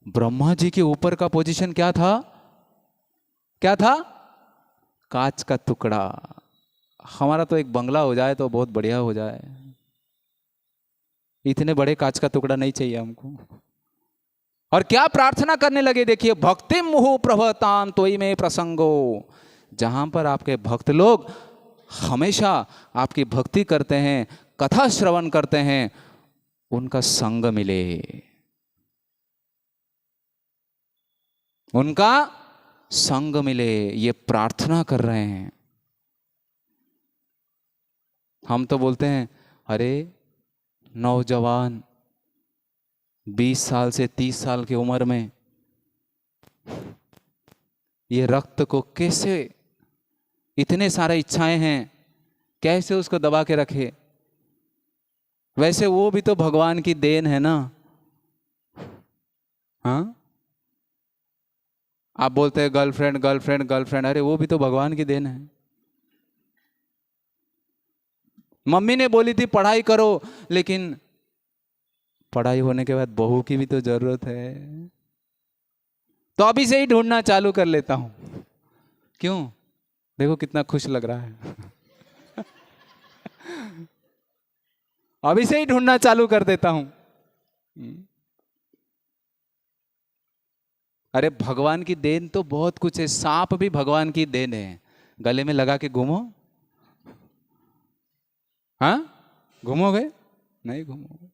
ब्रह्मा जी के ऊपर का पोजीशन क्या था? क्या था? कांच का टुकड़ा। हमारा तो एक बंगला हो जाए तो बहुत बढ़िया हो जाए, इतने बड़े कांच का टुकड़ा नहीं चाहिए हमको। और क्या प्रार्थना करने लगे, देखिए, भक्ति मुहु प्रभताम तोयि में प्रसंगो। जहां पर आपके भक्त लोग हमेशा आपकी भक्ति करते हैं, कथा श्रवण करते हैं, उनका संग मिले, उनका संग मिले, ये प्रार्थना कर रहे हैं। हम तो बोलते हैं, अरे नौजवान 20 साल से 30 साल की उम्र में ये रक्त को कैसे, इतने सारे इच्छाएं हैं, कैसे उसको दबा के रखे? वैसे वो भी तो भगवान की देन है ना। हाँ, आप बोलते हैं गर्लफ्रेंड गर्लफ्रेंड गर्लफ्रेंड, अरे वो भी तो भगवान की देन है। मम्मी ने बोली थी पढ़ाई करो, लेकिन पढ़ाई होने के बाद बहू की भी तो जरूरत है, तो अभी से ही ढूंढना चालू कर लेता हूं। क्यों? देखो कितना खुश लग रहा है। अभी से ही ढूंढना चालू कर देता हूं। अरे भगवान की देन तो बहुत कुछ है। सांप भी भगवान की देन है। गले में लगा के घूमो, हाँ घूमोगे? नहीं घूमोगे।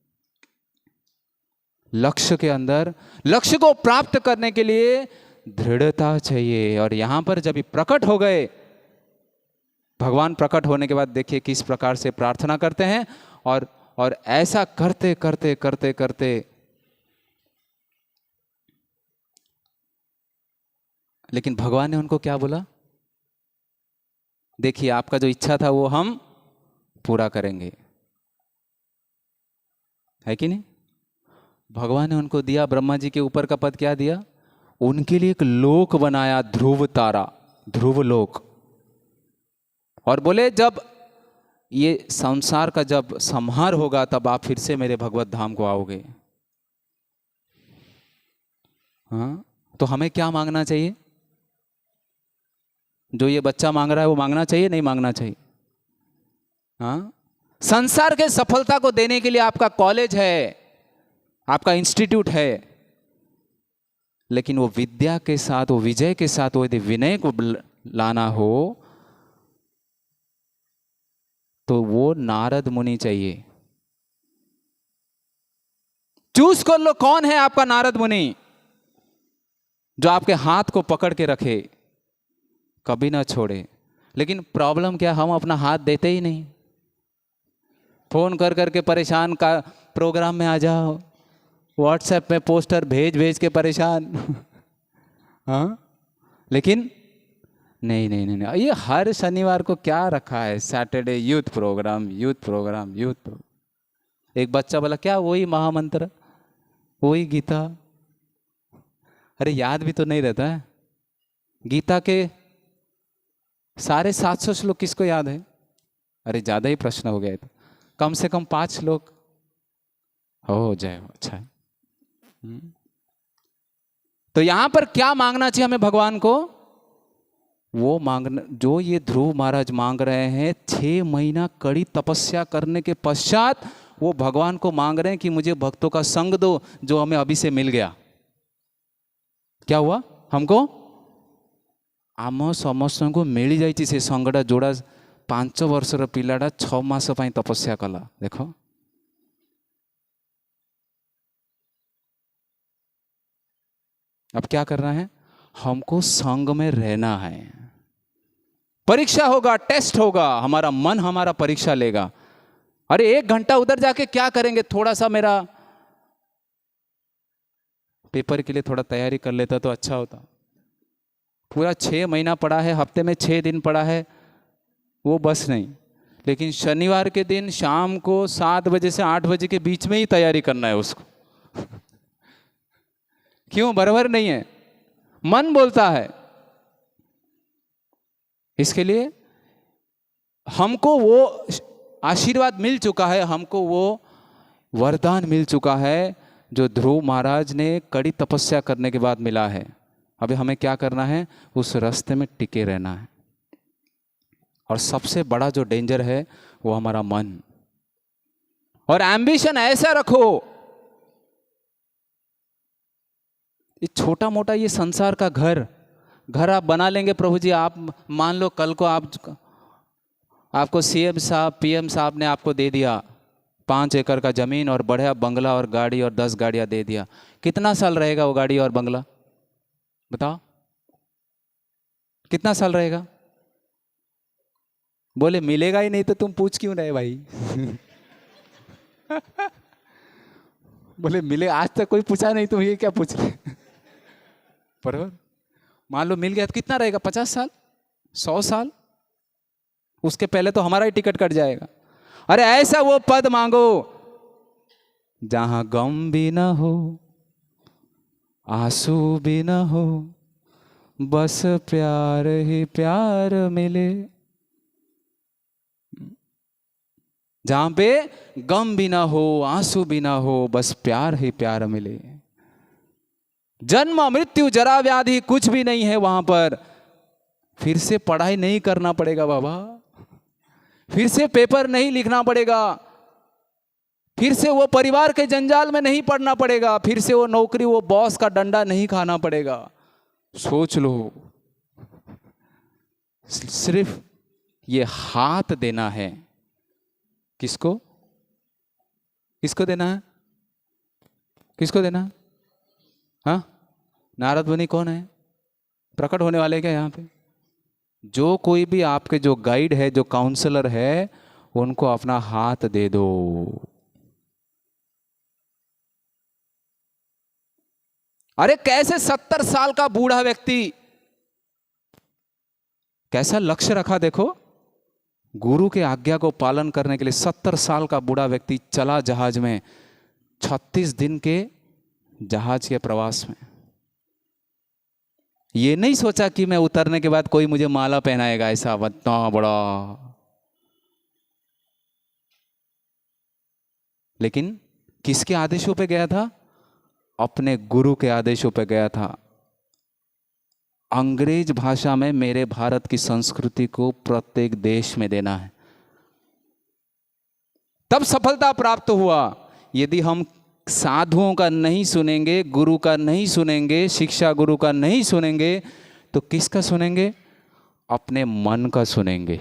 लक्ष्य के अंदर, लक्ष्य को प्राप्त करने के लिए दृढ़ता चाहिए। और यहां पर जब प्रकट हो गए भगवान, प्रकट होने के बाद देखिए किस प्रकार से प्रार्थना करते हैं। और ऐसा करते करते करते करते लेकिन भगवान ने उनको क्या बोला? देखिए, आपका जो इच्छा था वो हम पूरा करेंगे, है कि नहीं? भगवान ने उनको दिया, ब्रह्मा जी के ऊपर का पद क्या दिया? उनके लिए एक लोक बनाया, ध्रुव तारा, ध्रुव लोक। और बोले जब ये संसार का जब संहार होगा तब आप फिर से मेरे भगवत धाम को आओगे। हाँ, तो हमें क्या मांगना चाहिए? जो ये बच्चा मांग रहा है वो मांगना चाहिए, नहीं मांगना चाहिए? हाँ, संसार के सफलता को देने के लिए आपका कॉलेज है, आपका इंस्टीट्यूट है, लेकिन वो विद्या के साथ, वो विजय के साथ, वो यदि विनय को लाना हो तो वो नारद मुनि चाहिए। चूज कर लो कौन है आपका नारद मुनि, जो आपके हाथ को पकड़ के रखे, कभी ना छोड़े। लेकिन प्रॉब्लम क्या, हम अपना हाथ देते ही नहीं। फोन कर करके परेशान, का प्रोग्राम में आ जाओ, व्हाट्सएप में पोस्टर भेज भेज के परेशान। हाँ, लेकिन नहीं नहीं नहीं नहीं, ये हर शनिवार को क्या रखा है, Saturday youth program, youth program, youth program. एक बच्चा बोला क्या वही महामंत्र, वही गीता। अरे याद भी तो नहीं रहता है। गीता के सारे 700 श्लोक किसको याद है? अरे ज्यादा ही प्रश्न हो गया, तो कम से कम 5 श्लोक हो जाए, अच्छा है। तो यहां पर क्या मांगना चाहिए हमें भगवान को? वो मांगना जो ये ध्रुव महाराज मांग रहे हैं। 6 महीना कड़ी तपस्या करने के पश्चात वो भगवान को मांग रहे हैं कि मुझे भक्तों का संग दो, जो हमें अभी से मिल गया। क्या हुआ हमको? आम समस्त को मिल जाइए से संगटा जोड़ा 5 वर्षर पिलाटा 6 मास पाई तपस्या कला। देखो अब क्या करना है, हमको संग में रहना है। परीक्षा होगा, टेस्ट होगा, हमारा मन हमारा परीक्षा लेगा। अरे 1 घंटा उधर जाके क्या करेंगे, थोड़ा सा मेरा पेपर के लिए थोड़ा तैयारी कर लेता तो अच्छा होता। पूरा 6 महीना पढ़ा है, हफ्ते में 6 दिन पढ़ा है, वो बस नहीं। लेकिन शनिवार के दिन शाम को 7 बजे से 8 बजे के बीच में ही तैयारी करना है उसको। क्यों? बराबर नहीं है, मन बोलता है। इसके लिए हमको वो आशीर्वाद मिल चुका है, हमको वो वरदान मिल चुका है जो ध्रुव महाराज ने कड़ी तपस्या करने के बाद मिला है। अभी हमें क्या करना है, उस रास्ते में टिके रहना है। और सबसे बड़ा जो डेंजर है वो हमारा मन। और एम्बिशन ऐसा रखो, ये छोटा मोटा ये संसार का घर आप बना लेंगे प्रभु जी। आप मान लो कल को आपको सीएम साहब, पीएम साहब ने आपको दे दिया 5 एकड़ का जमीन और बढ़िया बंगला और गाड़ी और 10 गाड़ियां दे दिया। कितना साल रहेगा वो गाड़ी और बंगला? बताओ कितना साल रहेगा? बोले मिलेगा ही नहीं तो तुम पूछ क्यों रहे भाई? बोले मिले, आज तक कोई पूछा नहीं, तुम ये क्या पूछ रहे? बराबर। मान लो मिल गया तो कितना रहेगा? 50 साल, 100 साल, उसके पहले तो हमारा ही टिकट कट जाएगा। अरे ऐसा वो पद मांगो जहां गम भी ना हो, आंसू भी ना हो, बस प्यार ही प्यार मिले। जहां पे गम भी ना हो, आंसू भी ना हो, बस प्यार ही प्यार मिले। जन्म मृत्यु जरा व्याधि कुछ भी नहीं है वहां पर। फिर से पढ़ाई नहीं करना पड़ेगा बाबा, फिर से पेपर नहीं लिखना पड़ेगा, फिर से वो परिवार के जंजाल में नहीं पड़ना पड़ेगा, फिर से वो नौकरी, वो बॉस का डंडा नहीं खाना पड़ेगा। सोच लो, सिर्फ ये हाथ देना है। किसको? किसको देना है? किसको देना है? हाँ, नारद मुनि कौन है? प्रकट होने वाले क्या यहाँ पे? जो कोई भी आपके जो गाइड है, जो काउंसलर है, उनको अपना हाथ दे दो। अरे कैसे 70 साल का बूढ़ा व्यक्ति कैसा लक्ष्य रखा देखो, गुरु के आज्ञा को पालन करने के लिए 70 साल का बूढ़ा व्यक्ति चला जहाज में, 36 दिन के जहाज के प्रवास में। ये नहीं सोचा कि मैं उतरने के बाद कोई मुझे माला पहनाएगा, ऐसा इतना बड़ा। लेकिन किसके आदेशों पे गया था? अपने गुरु के आदेशों पे गया था। अंग्रेज भाषा में मेरे भारत की संस्कृति को प्रत्येक देश में देना है, तब सफलता प्राप्त हुआ। यदि हम साधुओं का नहीं सुनेंगे, गुरु का नहीं सुनेंगे, शिक्षा गुरु का नहीं सुनेंगे, तो किसका सुनेंगे? अपने मन का सुनेंगे।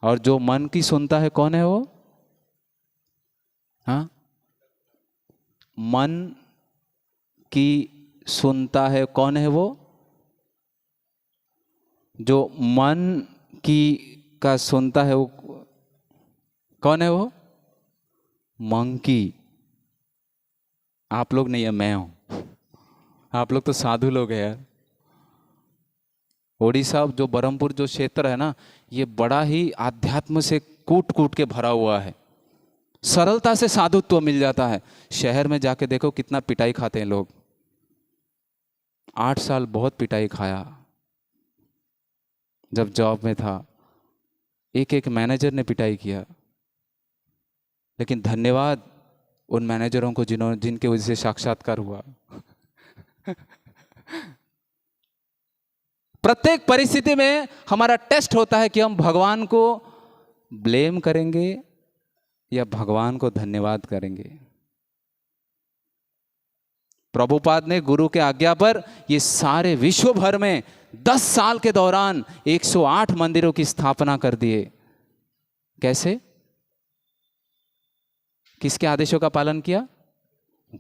और जो मन की सुनता है कौन है वो? हाँ, मन की सुनता है कौन है वो? जो मन की का सुनता है वो कौन है? वो मंकी। आप लोग नहीं है, मैं हूं। आप लोग तो साधु लोग हैं यार। ओडिशा जो बरहमपुर जो क्षेत्र है ना, ये बड़ा ही आध्यात्म से कूट कूट के भरा हुआ है। सरलता से साधुत्व मिल जाता है। शहर में जाके देखो कितना पिटाई खाते हैं लोग। 8 साल बहुत पिटाई खाया। जब जॉब में था, एक एक मैनेजर ने पिटाई किया, लेकिन धन्यवाद उन मैनेजरों को जिनके वजह से साक्षात्कार हुआ। प्रत्येक परिस्थिति में हमारा टेस्ट होता है कि हम भगवान को ब्लेम करेंगे या भगवान को धन्यवाद करेंगे। प्रभुपाद ने गुरु के आज्ञा पर ये सारे विश्व भर में 10 साल के दौरान 108 मंदिरों की स्थापना कर दिए। कैसे? किसके आदेशों का पालन किया?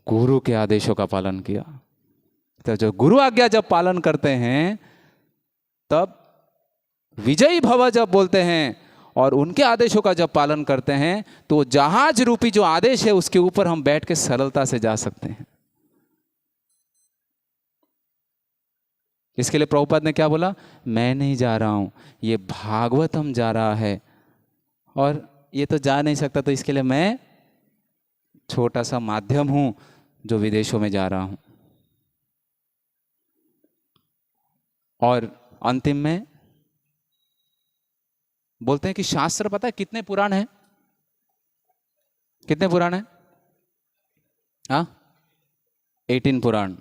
गुरु के आदेशों का पालन किया। तो जो गुरु आज्ञा जब पालन करते हैं, तब विजयी भव जब बोलते हैं और उनके आदेशों का जब पालन करते हैं, तो जहाज रूपी जो आदेश है उसके ऊपर हम बैठ के सरलता से जा सकते हैं। इसके लिए प्रभुपाद ने क्या बोला? मैं नहीं जा रहा हूं, ये भागवतम जा रहा है, और ये तो जा नहीं सकता, तो इसके लिए मैं छोटा सा माध्यम हूं जो विदेशों में जा रहा हूं। और अंतिम में बोलते हैं कि शास्त्र पता है कितने पुराण हैं? कितने पुराण हैं? हाँ, 18 पुराण।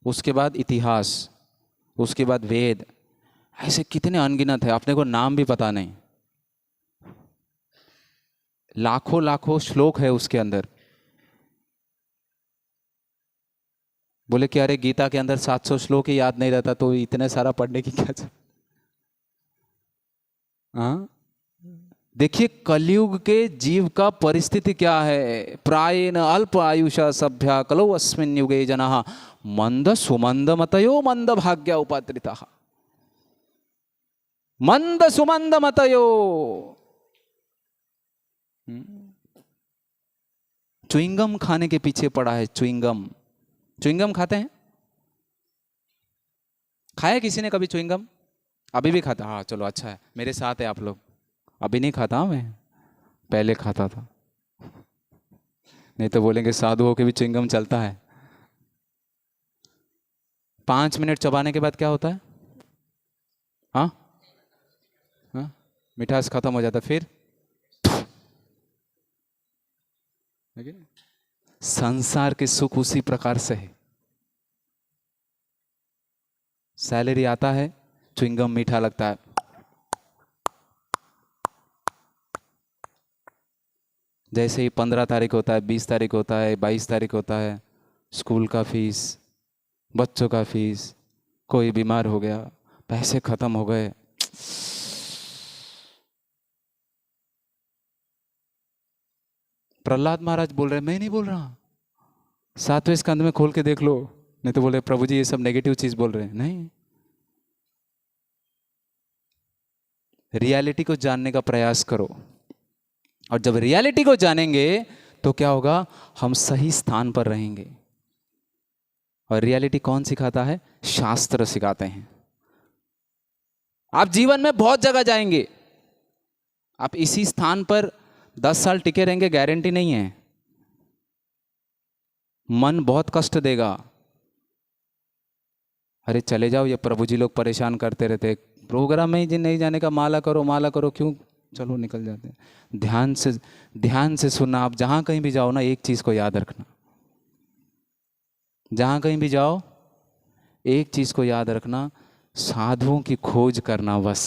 उसके बाद इतिहास, उसके बाद वेद, ऐसे कितने अनगिनत है, अपने को नाम भी पता नहीं। लाखों लाखों श्लोक है उसके अंदर। बोले कि अरे गीता के अंदर 700 श्लोक ही याद नहीं रहता, तो इतने सारा पढ़ने की क्या जरूरत? हाँ, देखिए कलयुग के जीव का परिस्थिति क्या है। प्रायेण अल्प आयुषा सभ्या कलौ अस्मिन् युगे जनाः मंद सुमंद मतयो मंद भाग्य उपात्रिता। मंद सुमंद मतयो। च्युइंगम खाने के पीछे पड़ा है। च्युइंगम, च्युइंगम खाते हैं? खाया किसी ने कभी च्युइंगम? अभी भी खाता? हाँ चलो अच्छा है, मेरे साथ है आप लोग। अभी नहीं खाता मैं, पहले खाता था। नहीं तो बोलेंगे साधु होके भी च्युइंगम चलता है। 5 मिनट चबाने के बाद क्या होता है? हाँ हाँ, मिठास खत्म हो जाता। फिर संसार के सुख उसी प्रकार से है। सैलरी आता है, च्युइंगम मीठा लगता है, जैसे ही 15 तारीख होता है, 20 तारीख होता है, 22 तारीख होता है, स्कूल का फीस, बच्चों का फीस, कोई बीमार हो गया, पैसे खत्म हो गए, प्रहलाद महाराज बोल रहे, मैं नहीं बोल रहा, 7वें स्कंद में खोल के देख लो। नहीं तो बोले प्रभु जी ये सब नेगेटिव चीज बोल रहे हैं। नहीं, रियलिटी को जानने का प्रयास करो, और जब रियलिटी को जानेंगे तो क्या होगा? हम सही स्थान पर रहेंगे। और रियलिटी कौन सिखाता है? शास्त्र सिखाते हैं। आप जीवन में बहुत जगह जाएंगे, आप इसी स्थान पर 10 साल टिके रहेंगे गारंटी नहीं है। मन बहुत कष्ट देगा, अरे चले जाओ, ये प्रभु जी लोग परेशान करते रहते, प्रोग्राम में ही नहीं जाने का, माला करो माला करो, क्यों? चलो निकल जाते हैं। ध्यान से सुनना। आप जहां कहीं भी जाओ ना, एक चीज को याद रखना, जहां कहीं भी जाओ एक चीज को याद रखना, साधुओं की खोज करना बस।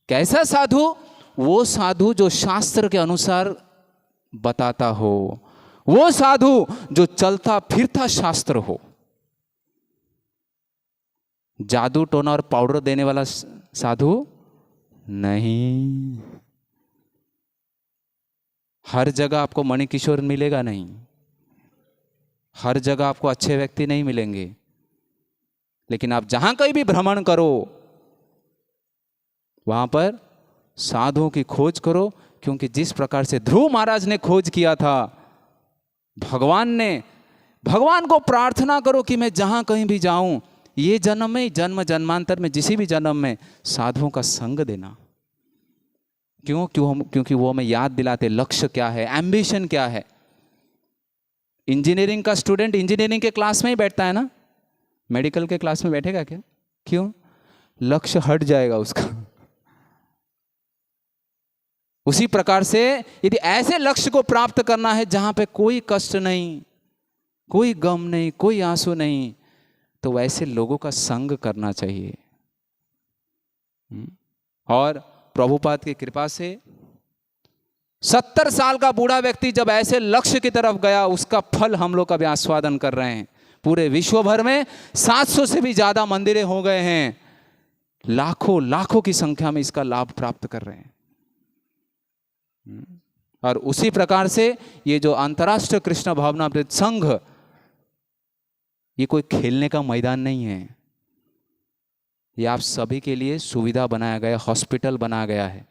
कैसा साधु? वो साधु जो शास्त्र के अनुसार बताता हो, वो साधु जो चलता फिरता शास्त्र हो। जादू टोना और पाउडर देने वाला साधु नहीं। हर जगह आपको मणिकिशोर मिलेगा नहीं, हर जगह आपको अच्छे व्यक्ति नहीं मिलेंगे, लेकिन आप जहां कहीं भी भ्रमण करो वहां पर साधुओं की खोज करो। क्योंकि जिस प्रकार से ध्रुव महाराज ने खोज किया था, भगवान को प्रार्थना करो कि मैं जहां कहीं भी जाऊं, ये जन्म में, जन्म जन्मांतर में, जिसी भी जन्म में साधुओं का संग देना। क्योंकि वो हमें याद दिलाते लक्ष्य क्या है, एम्बिशन क्या है। इंजीनियरिंग का स्टूडेंट इंजीनियरिंग के क्लास में ही बैठता है ना, मेडिकल के क्लास में बैठेगा क्या? क्यों? लक्ष्य हट जाएगा उसका। उसी प्रकार से यदि ऐसे लक्ष्य को प्राप्त करना है जहां पे कोई कष्ट नहीं, कोई गम नहीं, कोई आंसू नहीं, तो वैसे लोगों का संग करना चाहिए। और प्रभुपाद की कृपा से 70 साल का बूढ़ा व्यक्ति जब ऐसे लक्ष्य की तरफ गया, उसका फल हम लोग अभी आस्वादन कर रहे हैं। पूरे विश्व भर में 700 से भी ज्यादा मंदिरें हो गए हैं, लाखों की संख्या में इसका लाभ प्राप्त कर रहे हैं। और उसी प्रकार से ये जो अंतर्राष्ट्रीय कृष्ण भावनामृत संघ, ये कोई खेलने का मैदान नहीं है, ये आप सभी के लिए सुविधा बनाया गया, हॉस्पिटल बनाया गया है।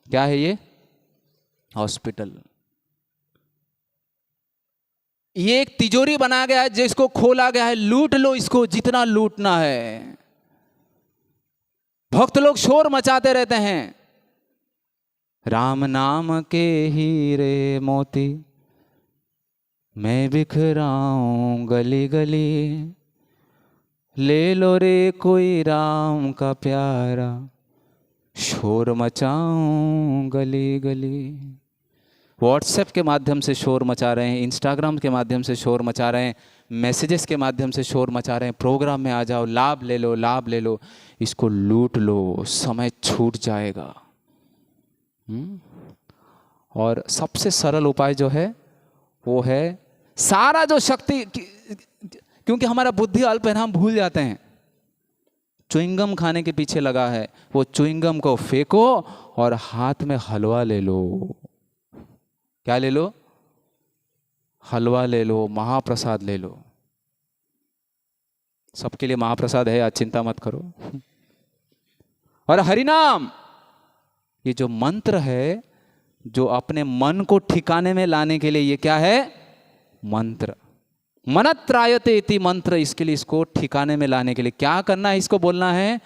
क्या है ये? हॉस्पिटल। ये एक तिजोरी बनाया गया है जिसको खोला गया है, लूट लो इसको जितना लूटना है। भक्त लोग शोर मचाते रहते हैं, राम नाम के हीरे मोती मैं बिखराऊं गली गली, ले लो रे कोई राम का प्यारा, शोर मचाऊं गली गली। व्हाट्सएप के माध्यम से शोर मचा रहे हैं, इंस्टाग्राम के माध्यम से शोर मचा रहे हैं, मैसेजेस के माध्यम से शोर मचा रहे हैं, प्रोग्राम में आ जाओ, लाभ ले लो, लाभ ले लो, इसको लूट लो, समय छूट जाएगा। और सबसे सरल उपाय जो है वो है सारा जो शक्ति, क्योंकि हमारा बुद्धि अल्प है ना, हम भूल जाते हैं। च्युइंगम खाने के पीछे लगा है, वो च्युइंगम को फेंको और हाथ में हलवा ले लो। क्या ले लो? हलवा ले लो, महाप्रसाद ले लो। सबके लिए महाप्रसाद है, आज चिंता मत करो। और हरिनाम, ये जो मंत्र है, जो अपने मन को ठिकाने में लाने के लिए, ये क्या है? मंत्र। मनत्रायते इति मंत्र, इसके लिए, इसको ठिकाने में लाने के लिए क्या करना है? इसको बोलना है,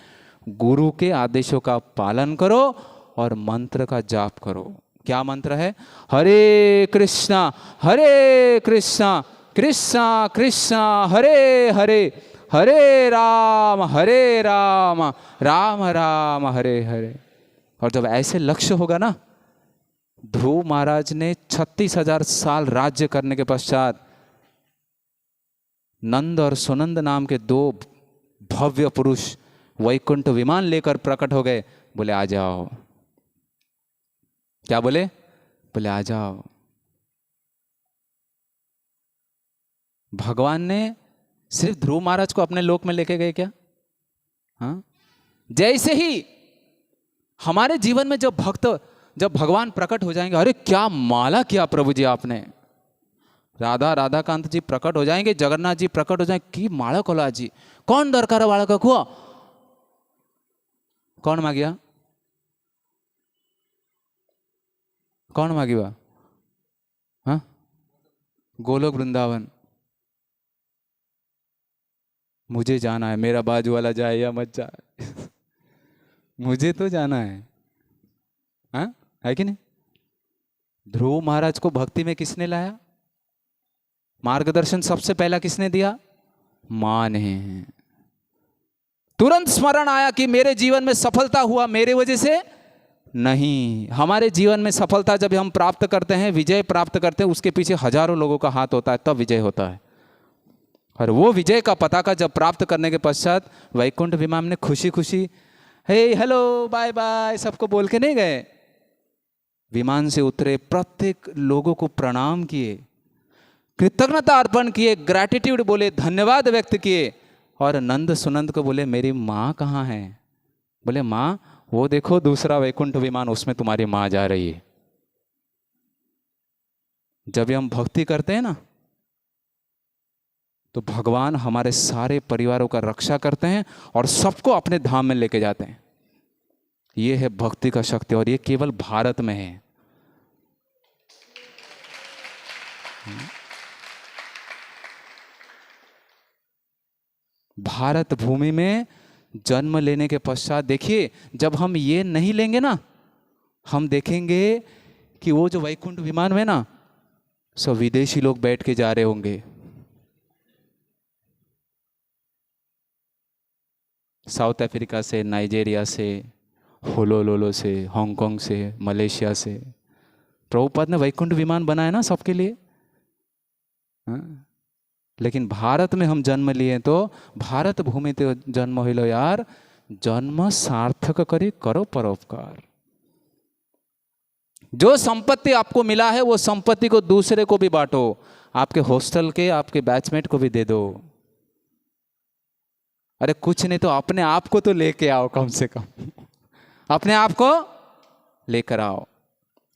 गुरु के आदेशों का पालन करो और मंत्र का जाप करो। क्या मंत्र है? हरे कृष्णा कृष्णा कृष्णा हरे हरे, हरे राम राम राम हरे हरे। और जब ऐसे लक्ष्य होगा ना, ध्रुव महाराज ने 36,000 साल राज्य करने के पश्चात नंद और सुनंद नाम के 2 भव्य पुरुष वैकुंठ विमान लेकर प्रकट हो गए। बोले आ जाओ। क्या बोले? बोले आ जाओ। भगवान ने सिर्फ ध्रुव महाराज को अपने लोक में लेके गए क्या? हाँ, जैसे ही हमारे जीवन में जब भगवान प्रकट हो जाएंगे, अरे क्या माला किया प्रभु जी आपने, राधाकांत जी प्रकट हो जाएंगे, जगन्नाथ जी प्रकट हो जाएंगे, की माला कोला जी, कौन दरकार वाला का कुआ, कौन मांगिया, कौन मांगिवा? हाँ, गोलोक वृंदावन। मुझे जाना है, मेरा बाजू वाला जाए या मत जाए मुझे तो जाना है। हाँ, है कि नहीं? ध्रुव महाराज को भक्ति में किसने लाया? मार्गदर्शन सबसे पहला किसने दिया? मां ने। तुरंत स्मरण आया कि मेरे जीवन में सफलता हुआ मेरे वजह से नहीं। हमारे जीवन में सफलता जब हम प्राप्त करते हैं, विजय प्राप्त करते हैं, उसके पीछे हजारों लोगों का हाथ होता है, तब विजय होता है। और वो विजय का पताका जब प्राप्त करने के पश्चात वैकुंठ विमान ने खुशी खुशी हे हेलो बाय बाय सबको बोल के नहीं गए, विमान से उतरे, प्रत्येक लोगों को प्रणाम किए, कृतज्ञता अर्पण किए, ग्रैटिट्यूड बोले, धन्यवाद व्यक्त किए। और नंद सुनंद को बोले मेरी माँ कहाँ है? बोले माँ वो देखो दूसरा वैकुंठ विमान, उसमें तुम्हारी माँ जा रही है। जब हम भक्ति करते हैं ना, तो भगवान हमारे सारे परिवारों का रक्षा करते हैं और सबको अपने धाम में लेके जाते हैं। ये है भक्ति का शक्ति, और ये केवल भारत में है। भारत भूमि में जन्म लेने के पश्चात देखिए, जब हम ये नहीं लेंगे ना, हम देखेंगे कि वो जो वैकुंठ विमान में ना सब विदेशी लोग बैठ के जा रहे होंगे, साउथ अफ्रीका से, नाइजीरिया से, होलोलोलो से, हांगकांग से, मलेशिया से। प्रभुपाद ने वैकुंठ विमान बनाया ना सबके लिए। हाँ? लेकिन भारत में हम जन्म लिए तो भारत भूमि ते जन्म हो लो यार, जन्म सार्थक करी करो परोपकार। जो संपत्ति आपको मिला है वो संपत्ति को दूसरे को भी बांटो, आपके हॉस्टल के, आपके बैचमेट को भी दे दो। अरे कुछ नहीं तो अपने आप को तो लेके आओ, कम से कम अपने आप को लेकर आओ।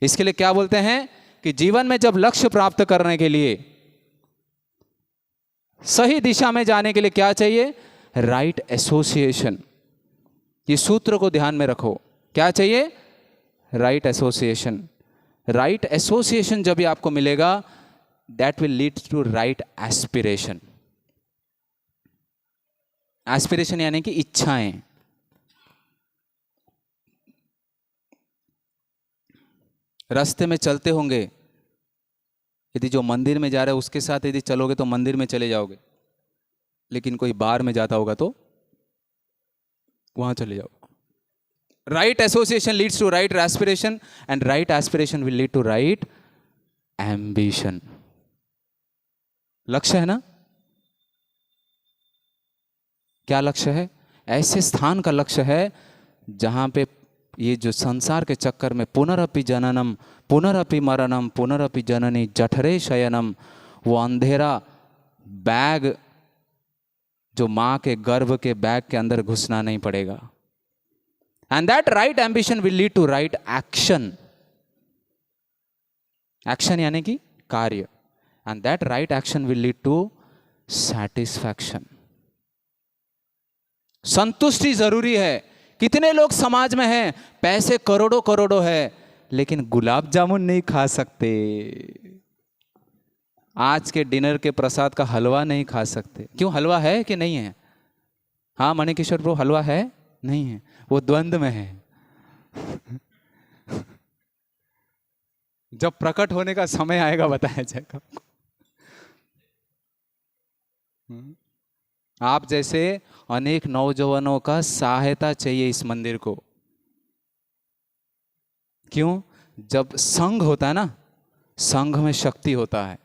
इसके लिए क्या बोलते हैं कि जीवन में जब लक्ष्य प्राप्त करने के लिए, सही दिशा में जाने के लिए क्या चाहिए? Right association. ये सूत्र को ध्यान में रखो, क्या चाहिए? Right association. राइट एसोसिएशन जब भी आपको मिलेगा, that will lead to right aspiration. Aspiration यानी कि इच्छाएं। रास्ते में चलते होंगे, यदि जो मंदिर में जा रहे हैं उसके साथ यदि चलोगे तो मंदिर में चले जाओगे, लेकिन कोई बार में जाता होगा तो वहां चले जाओगे। Right association leads to right aspiration and right aspiration will lead to right ambition. लक्ष्य है ना? क्या लक्ष्य है? ऐसे स्थान का लक्ष्य है जहां पे ये जो संसार के चक्कर में पुनरअपि जननम पुनरअपि मरणम पुनरअपि जननी जठरे शयनम, वो अंधेरा बैग जो मां के गर्भ के बैग के अंदर घुसना नहीं पड़ेगा। And that right ambition will lead to right action. Action यानी कि कार्य। And that right action will lead to satisfaction. संतुष्टि जरूरी है। कितने लोग समाज में हैं, पैसे करोड़ों करोड़ों है, लेकिन गुलाब जामुन नहीं खा सकते, आज के डिनर के प्रसाद का हलवा नहीं खा सकते। क्यों? हलवा है कि नहीं है? हाँ मणिकिशोर ब्रो, हलवा है नहीं है? वो द्वंद्व में है। जब प्रकट होने का समय आएगा बताया जाएगा। आप जैसे अनेक नौजवानों का सहायता चाहिए इस मंदिर को। क्यों? जब संघ होता है ना, संघ में शक्ति होता है।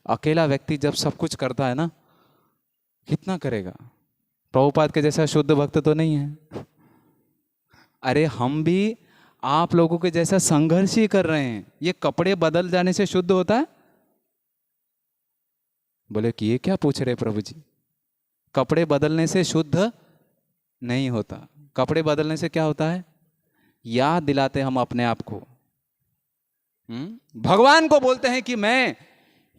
अकेला व्यक्ति जब सब कुछ करता है ना, कितना करेगा? प्रभुपाद के जैसा शुद्ध भक्त तो नहीं है। अरे हम भी आप लोगों के जैसा संघर्ष ही कर रहे हैं। ये कपड़े बदल जाने से शुद्ध होता है? बोले कि ये क्या पूछ रहे प्रभु जी? कपड़े बदलने से शुद्ध नहीं होता। कपड़े बदलने से क्या होता है? याद दिलाते हम अपने आप को। भगवान को बोलते हैं कि मैं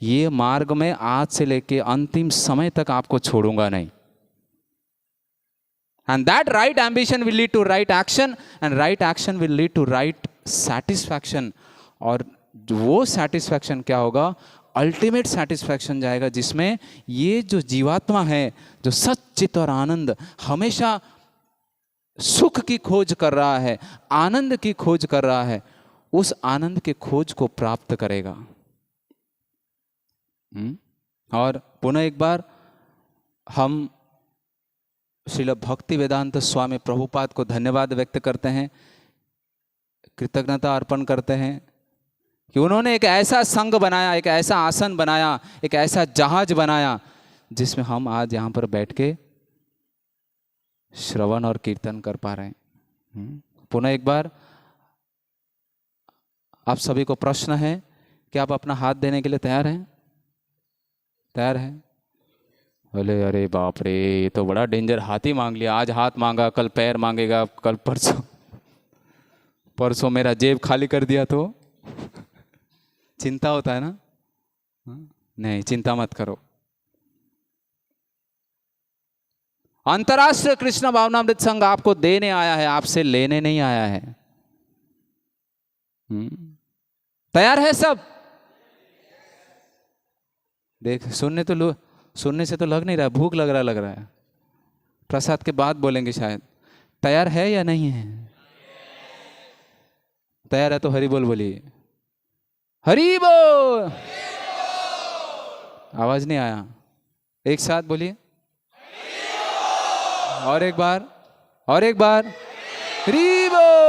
ये मार्ग में आज से लेके अंतिम समय तक आपको छोड़ूंगा नहीं। And that right ambition will lead to right action and right action will lead to right satisfaction. और वो सैटिस्फैक्शन क्या होगा? अल्टीमेट सैटिस्फैक्शन जाएगा, जिसमें ये जो जीवात्मा है, जो सच्चित और आनंद हमेशा सुख की खोज कर रहा है, आनंद की खोज कर रहा है, उस आनंद के खोज को प्राप्त करेगा। और पुनः एक बार हम श्रील भक्ति वेदांत स्वामी प्रभुपाद को धन्यवाद व्यक्त करते हैं, कृतज्ञता अर्पण करते हैं कि उन्होंने एक ऐसा संघ बनाया, एक ऐसा आसन बनाया, एक ऐसा जहाज बनाया, जिसमें हम आज यहाँ पर बैठ के श्रवण और कीर्तन कर पा रहे हैं। पुनः एक बार आप सभी को प्रश्न है कि आप अपना हाथ देने के लिए तैयार हैं? तैयार हैं? बोले अरे बाप रे, ये तो बड़ा डेंजर, हाथ ही मांग लिया। आज हाथ मांगा, कल पैर मांगेगा, कल परसों मेरा जेब खाली कर दिया तो चिंता होता है ना? नहीं, चिंता मत करो। अंतरराष्ट्रीय कृष्ण भावनामृत संघ आपको देने आया है, आपसे लेने नहीं आया है। तैयार है सब? देख सुनने से तो लग नहीं रहा, भूख लग रहा है। प्रसाद के बाद बोलेंगे शायद। तैयार है या नहीं है? तैयार है तो हरि बोल बोलिए। हरि बोल। आवाज नहीं आया, एक साथ बोलिए। और एक बार, और एक बार, हरि बोल।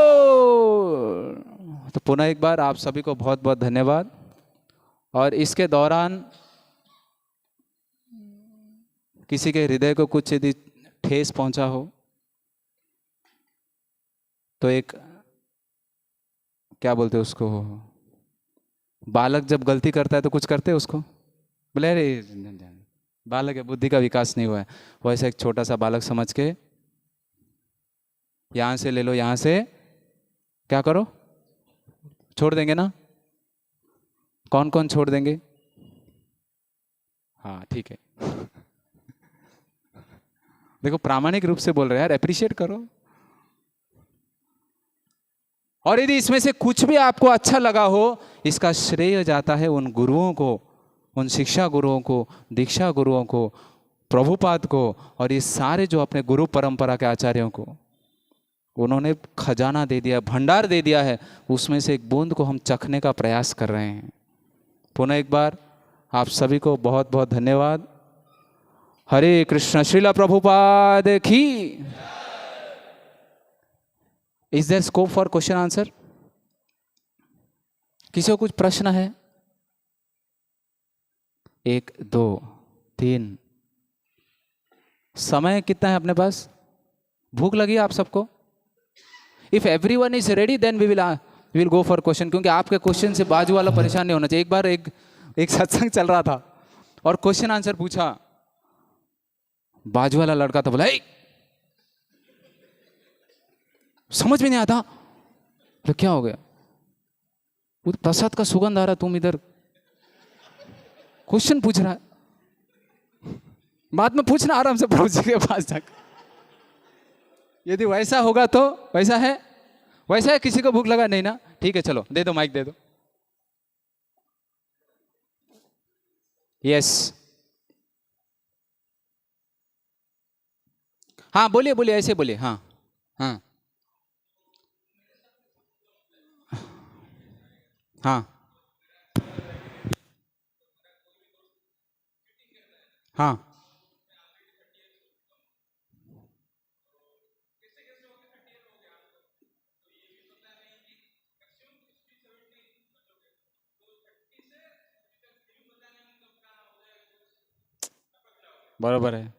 तो पुनः एक बार आप सभी को बहुत बहुत धन्यवाद। और इसके दौरान किसी के हृदय को कुछ यदि ठेस पहुंचा हो तो एक क्या बोलते हैं उसको, बालक जब गलती करता है तो कुछ करते हैं उसको, बोले अरे बालक है, बुद्धि का विकास नहीं हुआ है, वैसे एक छोटा सा बालक समझ के यहां से ले लो, यहां से क्या करो, छोड़ देंगे ना? कौन कौन छोड़ देंगे? हाँ ठीक है। देखो प्रामाणिक रूप से बोल रहे हैं यार, अप्रिशिएट करो। और यदि इसमें से कुछ भी आपको अच्छा लगा हो, इसका श्रेय जाता है उन गुरुओं को, उन शिक्षा गुरुओं को, दीक्षा गुरुओं को, प्रभुपाद को, और ये सारे जो अपने गुरु परंपरा के आचार्यों को, उन्होंने खजाना दे दिया, भंडार दे दिया है, उसमें से एक बूंद को हम चखने का प्रयास कर रहे हैं। पुनः एक बार आप सभी को बहुत बहुत धन्यवाद। हरे कृष्ण। श्रीला प्रभुपाद की। Is there scope for question answer? किसी को कुछ प्रश्न है? 1 2 3। समय कितना है अपने पास? भूख लगी आप सबको? If everyone is ready then we will go for question, क्योंकि आपके क्वेश्चन से बाजू वाला परेशान नहीं होना चाहिए। एक बार एक सत्संग चल रहा था और क्वेश्चन आंसर पूछा, बाजू वाला लड़का तो बोला समझ में नहीं आता। तो क्या हो गया? वो प्रसाद का सुगंध आ रहा, तुम इधर क्वेश्चन पूछ रहा है। बाद में पूछना आराम से प्रभु जी के पास जाकर। यदि वैसा होगा तो वैसा है, वैसा है। किसी को भूख लगा नहीं ना? ठीक है, चलो दे दो, माइक दे दो। यस, हाँ बोलिए बोलिए, ऐसे बोलिए। हाँ हाँ हाँ हाँ। बराबर है।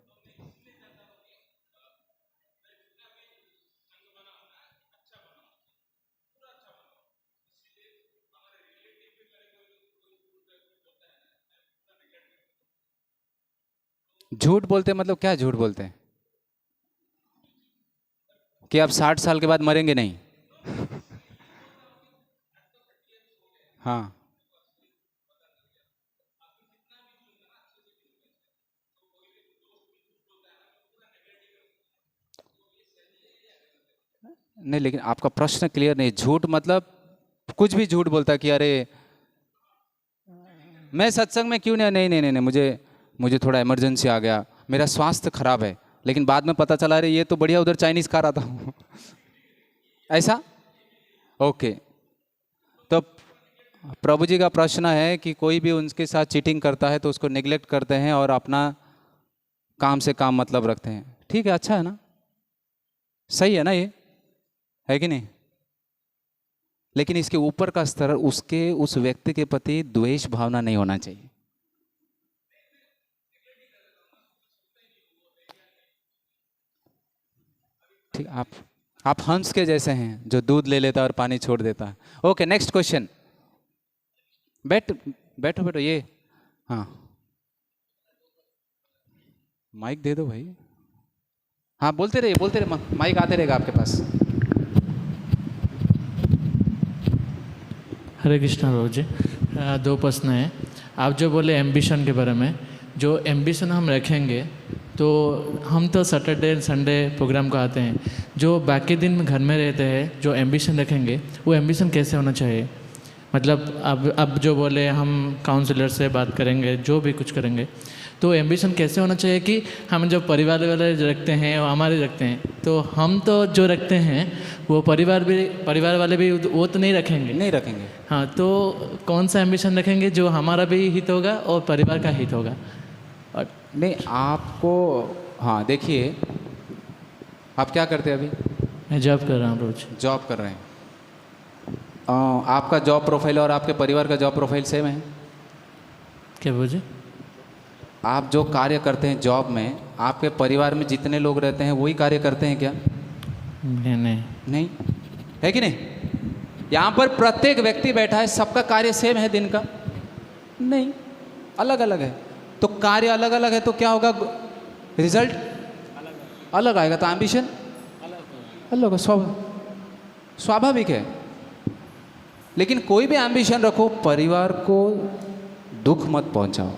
झूठ बोलते मतलब क्या झूठ बोलते हैं? कि आप 60 साल के बाद मरेंगे नहीं? हाँ, नहीं लेकिन आपका प्रश्न क्लियर नहीं। झूठ मतलब कुछ भी झूठ बोलता कि अरे मैं सत्संग में क्यों नहीं, नहीं नहीं नहीं, नहीं मुझे थोड़ा इमरजेंसी आ गया, मेरा स्वास्थ्य खराब है, लेकिन बाद में पता चला अरे ये तो बढ़िया उधर चाइनीज खा रहा था। ऐसा? ओके। तो प्रभु जी का प्रश्न है कि कोई भी उनके साथ चीटिंग करता है तो उसको निगलेक्ट करते हैं और अपना काम से काम मतलब रखते हैं। ठीक है, अच्छा है ना? सही है ना? ये है कि नहीं? लेकिन इसके ऊपर का स्तर उसके उस व्यक्ति के प्रति द्वेष भावना नहीं होना चाहिए। ठीक, आप हंस के जैसे हैं जो दूध ले लेता है और पानी छोड़ देता है। Okay, next question. बैठो बैठो ये। हाँ, माइक दे दो भाई। हाँ बोलते रहिए, माइक आते रहेगा आपके पास। हरे कृष्णा प्रभु जी। 2 प्रश्न हैं। आप जो बोले एम्बिशन के बारे में, जो एम्बिशन हम रखेंगे तो हम तो सैटरडे संडे प्रोग्राम को आते हैं, जो बाकी दिन में घर में रहते हैं, जो एम्बिशन रखेंगे वो एम्बिशन कैसे होना चाहिए? मतलब अब जो बोले हम काउंसलर से बात करेंगे, जो भी कुछ करेंगे, तो एम्बिशन कैसे होना चाहिए कि हम जो परिवार वाले रखते हैं वो हमारे रखते हैं, तो हम तो जो रखते हैं वो परिवार वाले भी वो तो नहीं रखेंगे। नहीं रखेंगे। हाँ, तो कौन सा एम्बिशन रखेंगे जो हमारा भी हित होगा और परिवार का हित होगा। और नहीं आपको, हाँ देखिए, आप क्या करते हैं अभी? मैं जॉब कर रहा हूँ रोज। जॉब कर रहे हैं। आपका जॉब प्रोफाइल और आपके परिवार का जॉब प्रोफाइल सेम है? क्या बोझे? आप जो कार्य करते हैं जॉब में, आपके परिवार में जितने लोग रहते हैं वही कार्य करते हैं क्या? नहीं। है कि नहीं? यहाँ पर प्रत्येक व्यक्ति बैठा है, सबका कार्य सेम है दिन का? नहीं, अलग अलग है। तो कार्य अलग अलग है तो क्या होगा? रिजल्ट अलग आएगा। तो एम्बिशन अलग होगा, स्वाभाविक है। लेकिन कोई भी एम्बिशन रखो, परिवार को दुख मत पहुंचाओ।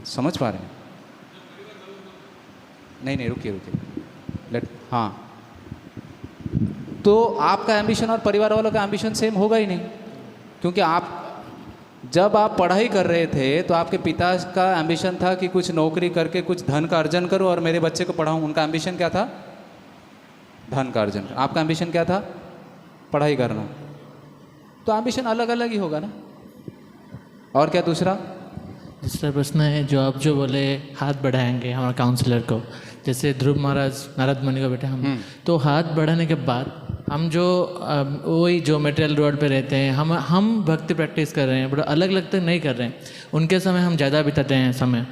समझ पा रहे हैं? नहीं, रुकिए। हाँ, तो आपका एम्बिशन और परिवार वालों का एम्बिशन सेम होगा ही नहीं, क्योंकि जब आप पढ़ाई कर रहे थे तो आपके पिता का एम्बिशन था कि कुछ नौकरी करके कुछ धन का अर्जन करो और मेरे बच्चे को पढ़ाऊँ। उनका एम्बिशन क्या था? धन का अर्जन। आपका एम्बिशन क्या था? पढ़ाई करना। तो एम्बिशन अलग अलग ही होगा ना। और क्या दूसरा प्रश्न है जो आप जो बोले हाथ बढ़ाएंगे हमारे काउंसलर को, जैसे ध्रुव महाराज नारद मुनि को बेटे हम, तो हाथ बढ़ाने के बाद हम जो वही जो मटेरियल रोड पे रहते हैं, हम भक्ति प्रैक्टिस कर रहे हैं, बड़ा अलग अलग तक नहीं कर रहे हैं, उनके समय हम ज़्यादा बिताते हैं समय।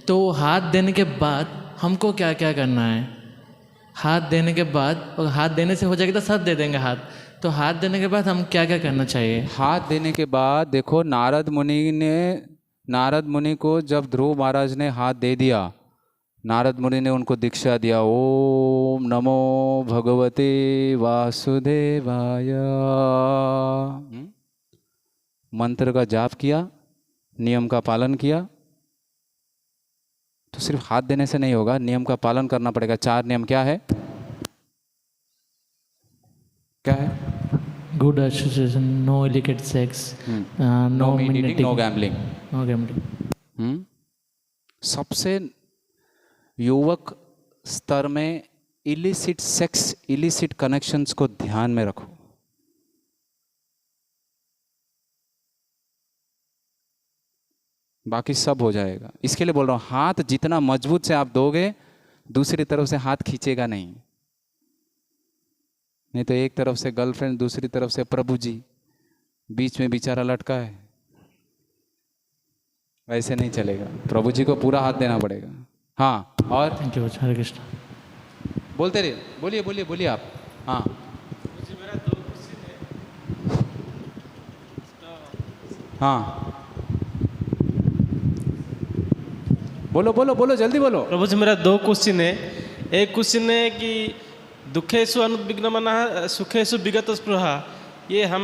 तो हाथ देने के बाद हमको क्या क्या करना है? हाथ देने के बाद, और हाथ देने से हो जाएगा तो सब दे देंगे हाथ, तो हाथ देने के बाद हम क्या क्या करना चाहिए? हाथ देने के बाद देखो, नारद मुनि को जब ध्रुव महाराज ने हाथ दे दिया, नारद मुनि ने उनको दीक्षा दिया, ओम नमो भगवते वासुदेवाय, मंत्र का जाप किया, नियम का पालन किया। तो सिर्फ हाथ देने से नहीं होगा, नियम का पालन करना पड़ेगा। 4 नियम क्या है? Good association, no illicit sex, no meat eating, no gambling. सबसे युवक स्तर में इलिसिट सेक्स, इलिसिट कनेक्शंस को ध्यान में रखो। बाकी सब हो जाएगा। इसके लिए बोल रहा हूं, हाथ जितना मजबूत से आप दोगे, दूसरी तरफ से हाथ खींचेगा नहीं तो एक तरफ से गर्लफ्रेंड, दूसरी तरफ से प्रभु जी, बीच में बेचारा लटका है, वैसे नहीं चलेगा। प्रभु जी को पूरा हाथ देना पड़ेगा। हाँ, और थैंक यू। हरे कृष्ण। बोलते रहिए, बोलिए आप। हाँ, हाँ, बोलो, जल्दी बोलो। प्रभु जी, मेरा 2 क्वेश्चन है। एक क्वेश्चन है कि दुखेषु अनुद्विग्नमनः सुखेषु विगत स्पृहा, ये हम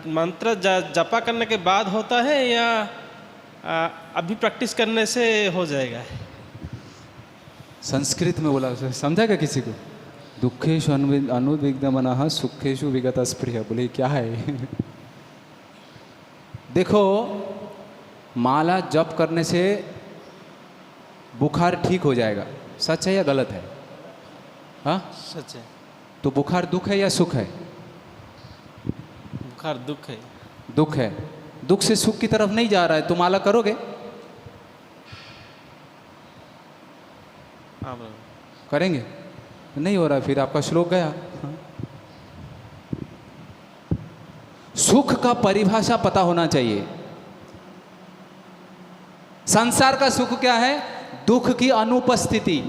मंत्र जपा करने के बाद होता है या अभी प्रैक्टिस करने से हो जाएगा? संस्कृत में बोला, समझा क्या किसी को? दुखेषु अनुद्विग्नमनः सुखेषु विगत स्पृहा, बोले क्या है? देखो, माला जप करने से बुखार ठीक हो जाएगा, सच है या गलत है? हाँ, सच है। तो बुखार दुख है या सुख है? बुखार दुख है। दुख है। दुख से सुख की तरफ नहीं जा रहा है, तो माला करोगे? हाँ, करेंगे? नहीं हो रहा, फिर आपका श्लोक गया। हाँ? सुख का परिभाषा पता होना चाहिए। संसार का सुख क्या है? दुख की अनुपस्थिति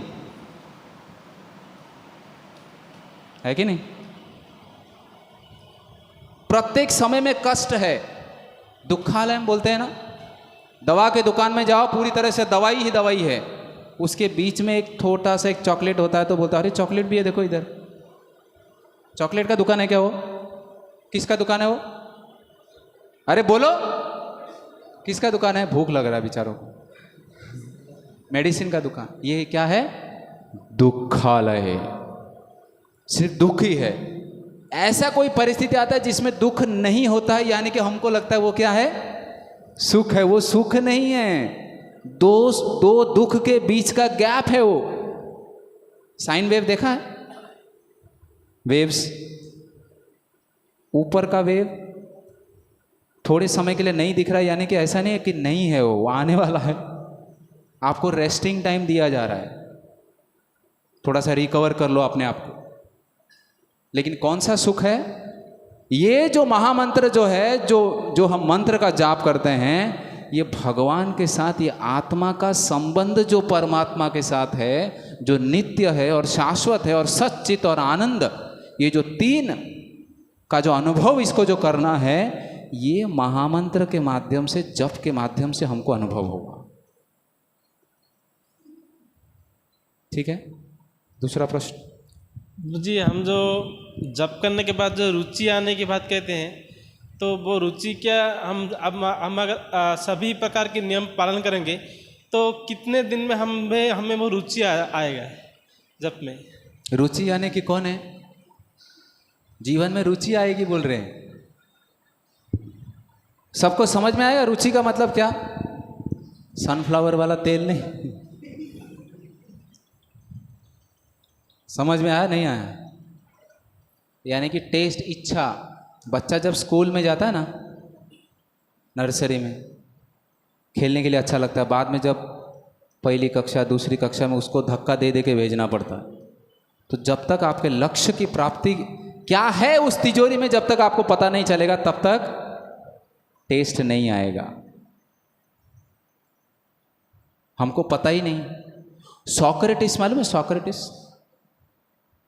है कि नहीं? प्रत्येक समय में कष्ट है, दुखालय बोलते हैं ना। दवा के दुकान में जाओ, पूरी तरह से दवाई ही दवाई है, उसके बीच में एक छोटा सा एक चॉकलेट होता है, तो बोलता है अरे चॉकलेट भी है, देखो इधर। चॉकलेट का दुकान है क्या वो? किसका दुकान है वो? अरे बोलो, किसका दुकान है? भूख लग रहा है बेचारों को, मेडिसिन का दुकान। ये क्या है? दुखालय है, सिर्फ दुख ही है। ऐसा कोई परिस्थिति आता है जिसमें दुख नहीं होता है, यानी कि हमको लगता है वो क्या है? सुख है, वो सुख नहीं है, दो दुख के बीच का गैप है वो। साइन वेव देखा है? वेव्स, ऊपर का वेव थोड़े समय के लिए नहीं दिख रहा है, यानी कि ऐसा नहीं है कि नहीं है, वो आने वाला है। आपको रेस्टिंग टाइम दिया जा रहा है, थोड़ा सा रिकवर कर लो अपने आप को। लेकिन कौन सा सुख है? ये जो महामंत्र जो है, जो हम मंत्र का जाप करते हैं, ये भगवान के साथ, ये आत्मा का संबंध जो परमात्मा के साथ है, जो नित्य है और शाश्वत है और सच्चित और आनंद, ये जो तीन का जो अनुभव इसको जो करना है, ये महामंत्र के माध्यम से, जप के माध्यम से हमको अनुभव होगा। ठीक है, दूसरा प्रश्न। जी, हम जो जप करने के बाद जो रुचि आने की बात कहते हैं, तो वो रुचि क्या हम अगर सभी प्रकार के नियम पालन करेंगे तो कितने दिन में हमें वो रुचि आएगा जप में? रुचि आने की कौन है? जीवन में रुचि आएगी बोल रहे हैं। सबको समझ में आएगा रुचि का मतलब क्या? सनफ्लावर वाला तेल नहीं। समझ में आया नहीं आया? यानी कि टेस्ट, इच्छा। बच्चा जब स्कूल में जाता है ना, नर्सरी में खेलने के लिए अच्छा लगता है, बाद में जब पहली कक्षा दूसरी कक्षा में उसको धक्का दे दे के भेजना पड़ता है। तो जब तक आपके लक्ष्य की प्राप्ति क्या है उस तिजोरी में, जब तक आपको पता नहीं चलेगा, तब तक टेस्ट नहीं आएगा। हमको पता ही नहीं। सोक्रेटिस मालूम है? सोक्रेटिस,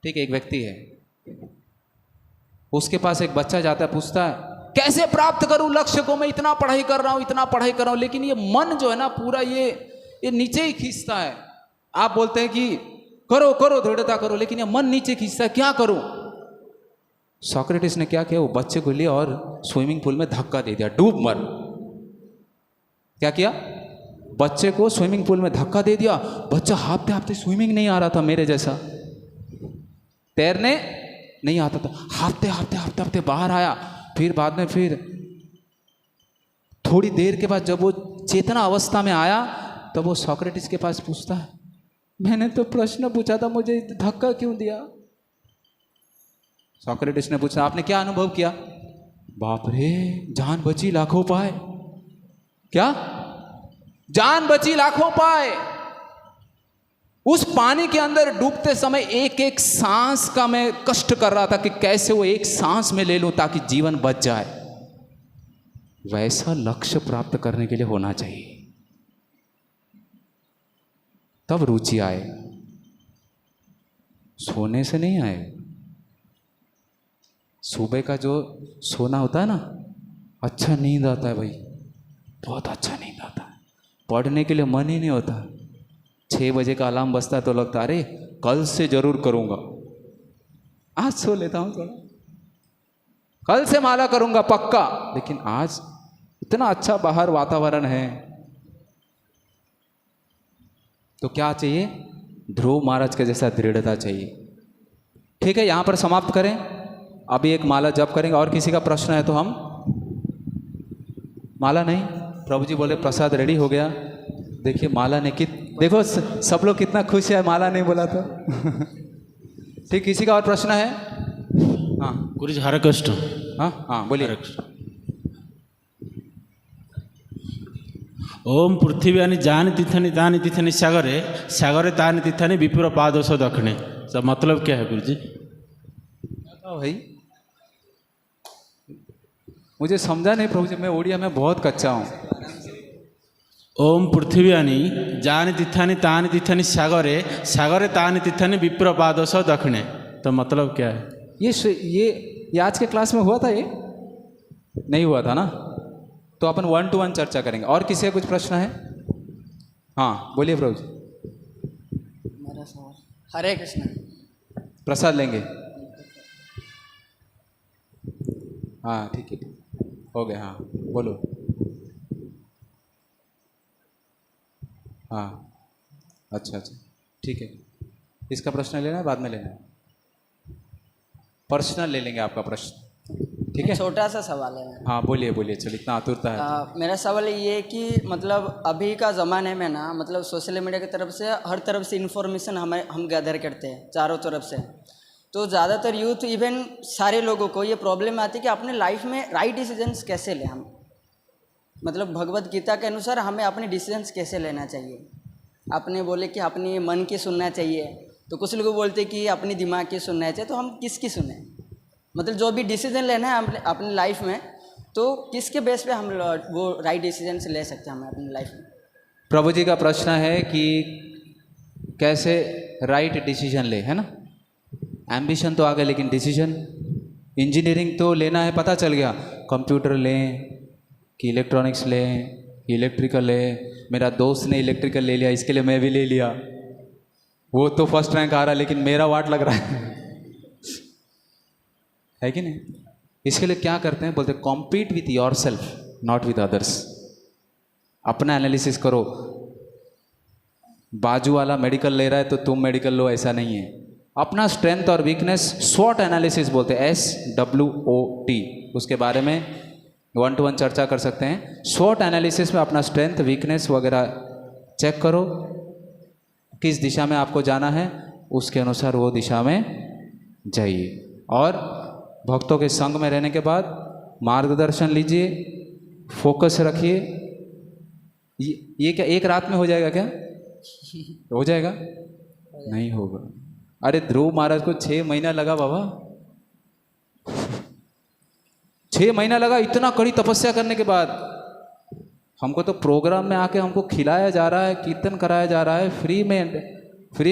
ठीक है, एक व्यक्ति है, उसके पास एक बच्चा जाता है, पूछता है कैसे प्राप्त करूं लक्ष्य को, मैं इतना पढ़ाई कर रहा हूं, इतना पढ़ाई कर रहा हूं, लेकिन ये मन जो है ना पूरा ये नीचे ही खींचता है। आप बोलते हैं कि करो करो, दृढ़ता करो, लेकिन ये मन नीचे खींचता है, क्या करूं? सोक्रेटिस ने क्या किया, वो बच्चे को लिया और स्विमिंग पूल में धक्का दे दिया, डूब मर। क्या किया? बच्चे को स्विमिंग पूल में धक्का दे दिया। बच्चा हाफते हाफते, स्विमिंग नहीं आ रहा था मेरे जैसा, तैरने नहीं आता था, हाफते हाफते हाफते हाफते बाहर आया। फिर बाद में फिर थोड़ी देर के बाद जब वो चेतना अवस्था में आया, तब वो सोक्रेटिस के पास पूछता है, मैंने तो प्रश्न पूछा था, मुझे धक्का क्यों दिया? सोक्रेटिस ने पूछा, आपने क्या अनुभव किया? बाप रे, जान बची लाखों पाए। क्या? जान बची लाखों पाए। उस पानी के अंदर डूबते समय एक एक सांस का मैं कष्ट कर रहा था कि कैसे वो एक सांस में ले लूं ताकि जीवन बच जाए। वैसा लक्ष्य प्राप्त करने के लिए होना चाहिए, तब रुचि आए, सोने से नहीं आए। सुबह का जो सोना होता है ना, अच्छा नींद आता है भाई, बहुत अच्छा नींद आता है, पढ़ने के लिए मन ही नहीं होता। 6 बजे का अलार्म बजता है तो लगता है अरे कल से जरूर करूंगा, आज सो लेता हूं थोड़ा, कल से माला करूंगा पक्का। लेकिन आज इतना अच्छा बाहर वातावरण है, तो क्या चाहिए? ध्रुव महाराज के जैसा दृढ़ता चाहिए। ठीक है, यहां पर समाप्त करें, अभी एक माला जप करेंगे। और किसी का प्रश्न है तो हम माला नहीं, प्रभु जी बोले प्रसाद रेडी हो गया। देखिए माला ने देखो सब लोग कितना खुश है, माला नहीं बोला तो। ठीक, किसी का और प्रश्न है? हाँ गुरु जी, हरे कृष्ण। हाँ बोलिए। ओम पृथ्वी जानी तीर्थनि तानि तीर्थनि सागरे सागरे तानि तीर्थनि विपुर पादोष दक्षिणे। सब मतलब क्या है गुरु जी? भाई मुझे समझा नहीं प्रभु जी, मैं ओडिया में बहुत कच्चा हूँ। ओम पृथ्वी जानी तीर्थनि तानि तीर्थनि सागरे सागरे तानि तीर्थनि विपुर पादोष दक्षिणे। तो मतलब क्या है? ये आज के क्लास में हुआ था? ये नहीं हुआ था ना, तो अपन 1 to 1 चर्चा करेंगे। और किसी का कुछ प्रश्न है? हाँ बोलिए प्रभु जी। मेरा सवाल, हरे कृष्ण। प्रसाद लेंगे? हाँ ठीक है, हो गया। हाँ बोलो। हाँ अच्छा, ठीक है। इसका प्रश्न लेना है बाद में लेना है? पर्सनल ले लेंगे आपका प्रश्न। ठीक है। छोटा सा सवाल है मेरा। हाँ बोलिए बोलिए, चलो इतना आतुरता है। मेरा सवाल ये है कि मतलब अभी का ज़माने में ना, मतलब सोशल मीडिया की तरफ से हर तरफ से इन्फॉर्मेशन हम गैदर करते हैं चारों तरफ से। तो ज़्यादातर यूथ, इवन सारे लोगों को ये प्रॉब्लम आती है कि अपने लाइफ में राइट डिसीजंस कैसे लें हम। मतलब भगवत गीता के अनुसार हमें अपने डिसीजंस कैसे लेना चाहिए। आपने बोले कि अपने मन की सुनना चाहिए, तो कुछ लोग बोलते हैं कि अपनी दिमाग की सुनना चाहिए, तो हम किसकी सुने? मतलब जो भी डिसीजन लेना है अपनी लाइफ में, तो किसके बेस पे हम वो राइट डिसीजन से ले सकते हैं हमें अपनी लाइफ में? प्रभु जी का प्रश्न है कि कैसे राइट डिसीजन ले, है ना। एम्बिशन तो आ गया, लेकिन डिसीजन, इंजीनियरिंग तो लेना है, पता चल गया। कंप्यूटर लें कि इलेक्ट्रॉनिक्स लें, इलेक्ट्रिकल लें। मेरा दोस्त ने इलेक्ट्रिकल ले लिया, इसके लिए मैं भी ले लिया। वो तो फर्स्ट रैंक आ रहा है, लेकिन मेरा वाट लग रहा है कि नहीं। इसके लिए क्या करते हैं, बोलते हैं compete with your self, not with others. अपना एनालिसिस करो। बाजू वाला मेडिकल ले रहा है तो तुम मेडिकल लो, ऐसा नहीं है। अपना स्ट्रेंथ और वीकनेस, स्वॉट एनालिसिस बोलते हैं, SWOT। उसके बारे में 1-to-1 चर्चा कर सकते हैं। स्वॉट एनालिसिस में अपना स्ट्रेंथ, वीकनेस वगैरह चेक करो, किस दिशा में आपको जाना है, उसके अनुसार वो दिशा में जाइए। और भक्तों के संग में रहने के बाद मार्गदर्शन लीजिए, फोकस रखिए। ये क्या एक रात में हो जाएगा क्या? हो जाएगा? नहीं होगा। अरे ध्रुव महाराज को 6 महीना लगा बाबा, 6 महीना लगा इतना कड़ी तपस्या करने के बाद। हमको तो प्रोग्राम में आके हमको खिलाया जा रहा है, कीर्तन कराया जा रहा है, फ्री में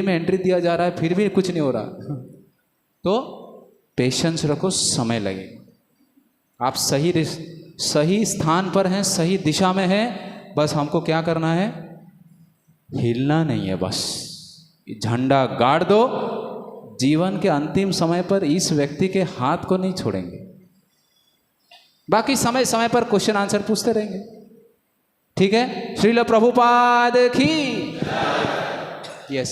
एंट्री दिया जा रहा है, फिर भी कुछ नहीं हो रहा। तो पेशेंस रखो, समय लगेगा। आप सही स्थान पर हैं, सही दिशा में हैं। बस हमको क्या करना है, हिलना नहीं है। बस झंडा गाड़ दो। जीवन के अंतिम समय पर इस व्यक्ति के हाथ को नहीं छोड़ेंगे। बाकी समय समय पर क्वेश्चन आंसर पूछते रहेंगे, ठीक है। श्रील प्रभुपाद की यस।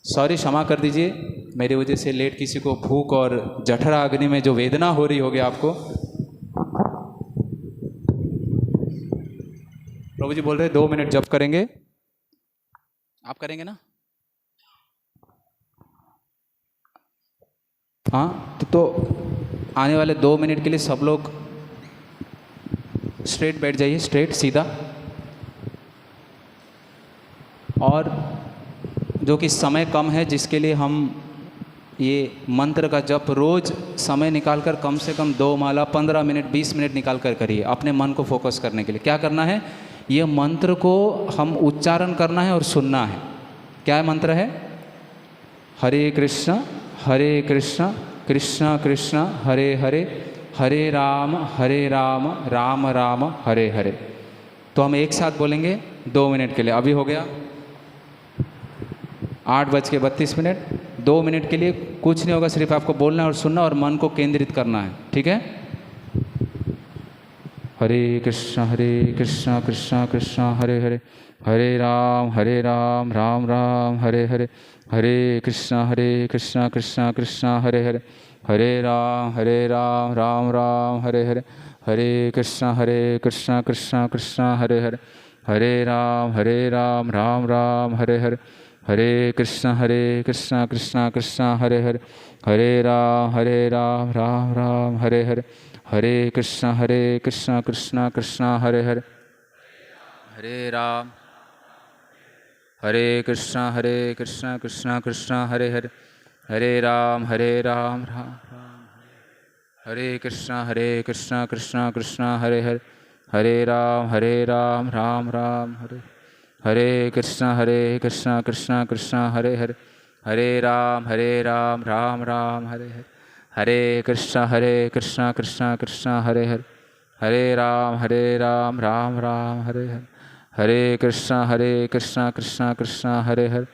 सॉरी, क्षमा कर दीजिए, मेरी वजह से लेट किसी को भूख और जठरा अग्नि में जो वेदना हो रही होगी आपको। प्रभु जी बोल रहे 2 मिनट जप करेंगे, आप करेंगे ना? हाँ, तो आने वाले 2 मिनट के लिए सब लोग स्ट्रेट बैठ जाइए, स्ट्रेट सीधा। और जो कि समय कम है, जिसके लिए हम ये मंत्र का जप रोज समय निकालकर कम से कम 2 माला 15 मिनट 20 मिनट निकाल कर करिए, अपने मन को फोकस करने के लिए। क्या करना है, ये मंत्र को हम उच्चारण करना है और सुनना है। क्या मंत्र है? हरे कृष्ण कृष्ण कृष्ण हरे हरे, हरे राम राम राम हरे हरे। तो हम एक साथ बोलेंगे 2 मिनट के लिए। अभी हो गया 8:32। 2 मिनट के लिए कुछ नहीं होगा, सिर्फ आपको बोलना और सुनना और मन को केंद्रित करना है, ठीक है। हरे कृष्ण कृष्ण कृष्ण हरे हरे, हरे राम राम राम हरे हरे, हरे कृष्ण कृष्ण कृष्ण हरे हरे, हरे राम राम राम हरे हरे, हरे कृष्ण कृष्ण कृष्ण हरे हरे, हरे राम राम राम हरे हरे, हरे कृष्ण कृष्ण कृष्ण हरे हरे, हरे राम राम राम हरे हरे, हरे कृष्ण कृष्ण कृष्ण हरे हरे, हरे राम हरे कृष्ण कृष्ण कृष्ण हरे हरे, हरे राम राम राम, हरे कृष्ण कृष्ण कृष्ण हरे हरे, हरे राम राम राम हरे, हरे कृष्ण कृष्ण कृष्ण हरे हरे, हरे राम राम राम हरे हरे, हरे कृष्ण कृष्ण कृष्ण हरे हरे, हरे राम राम राम हरे हरे, हरे कृष्ण कृष्ण कृष्ण हरे हरे,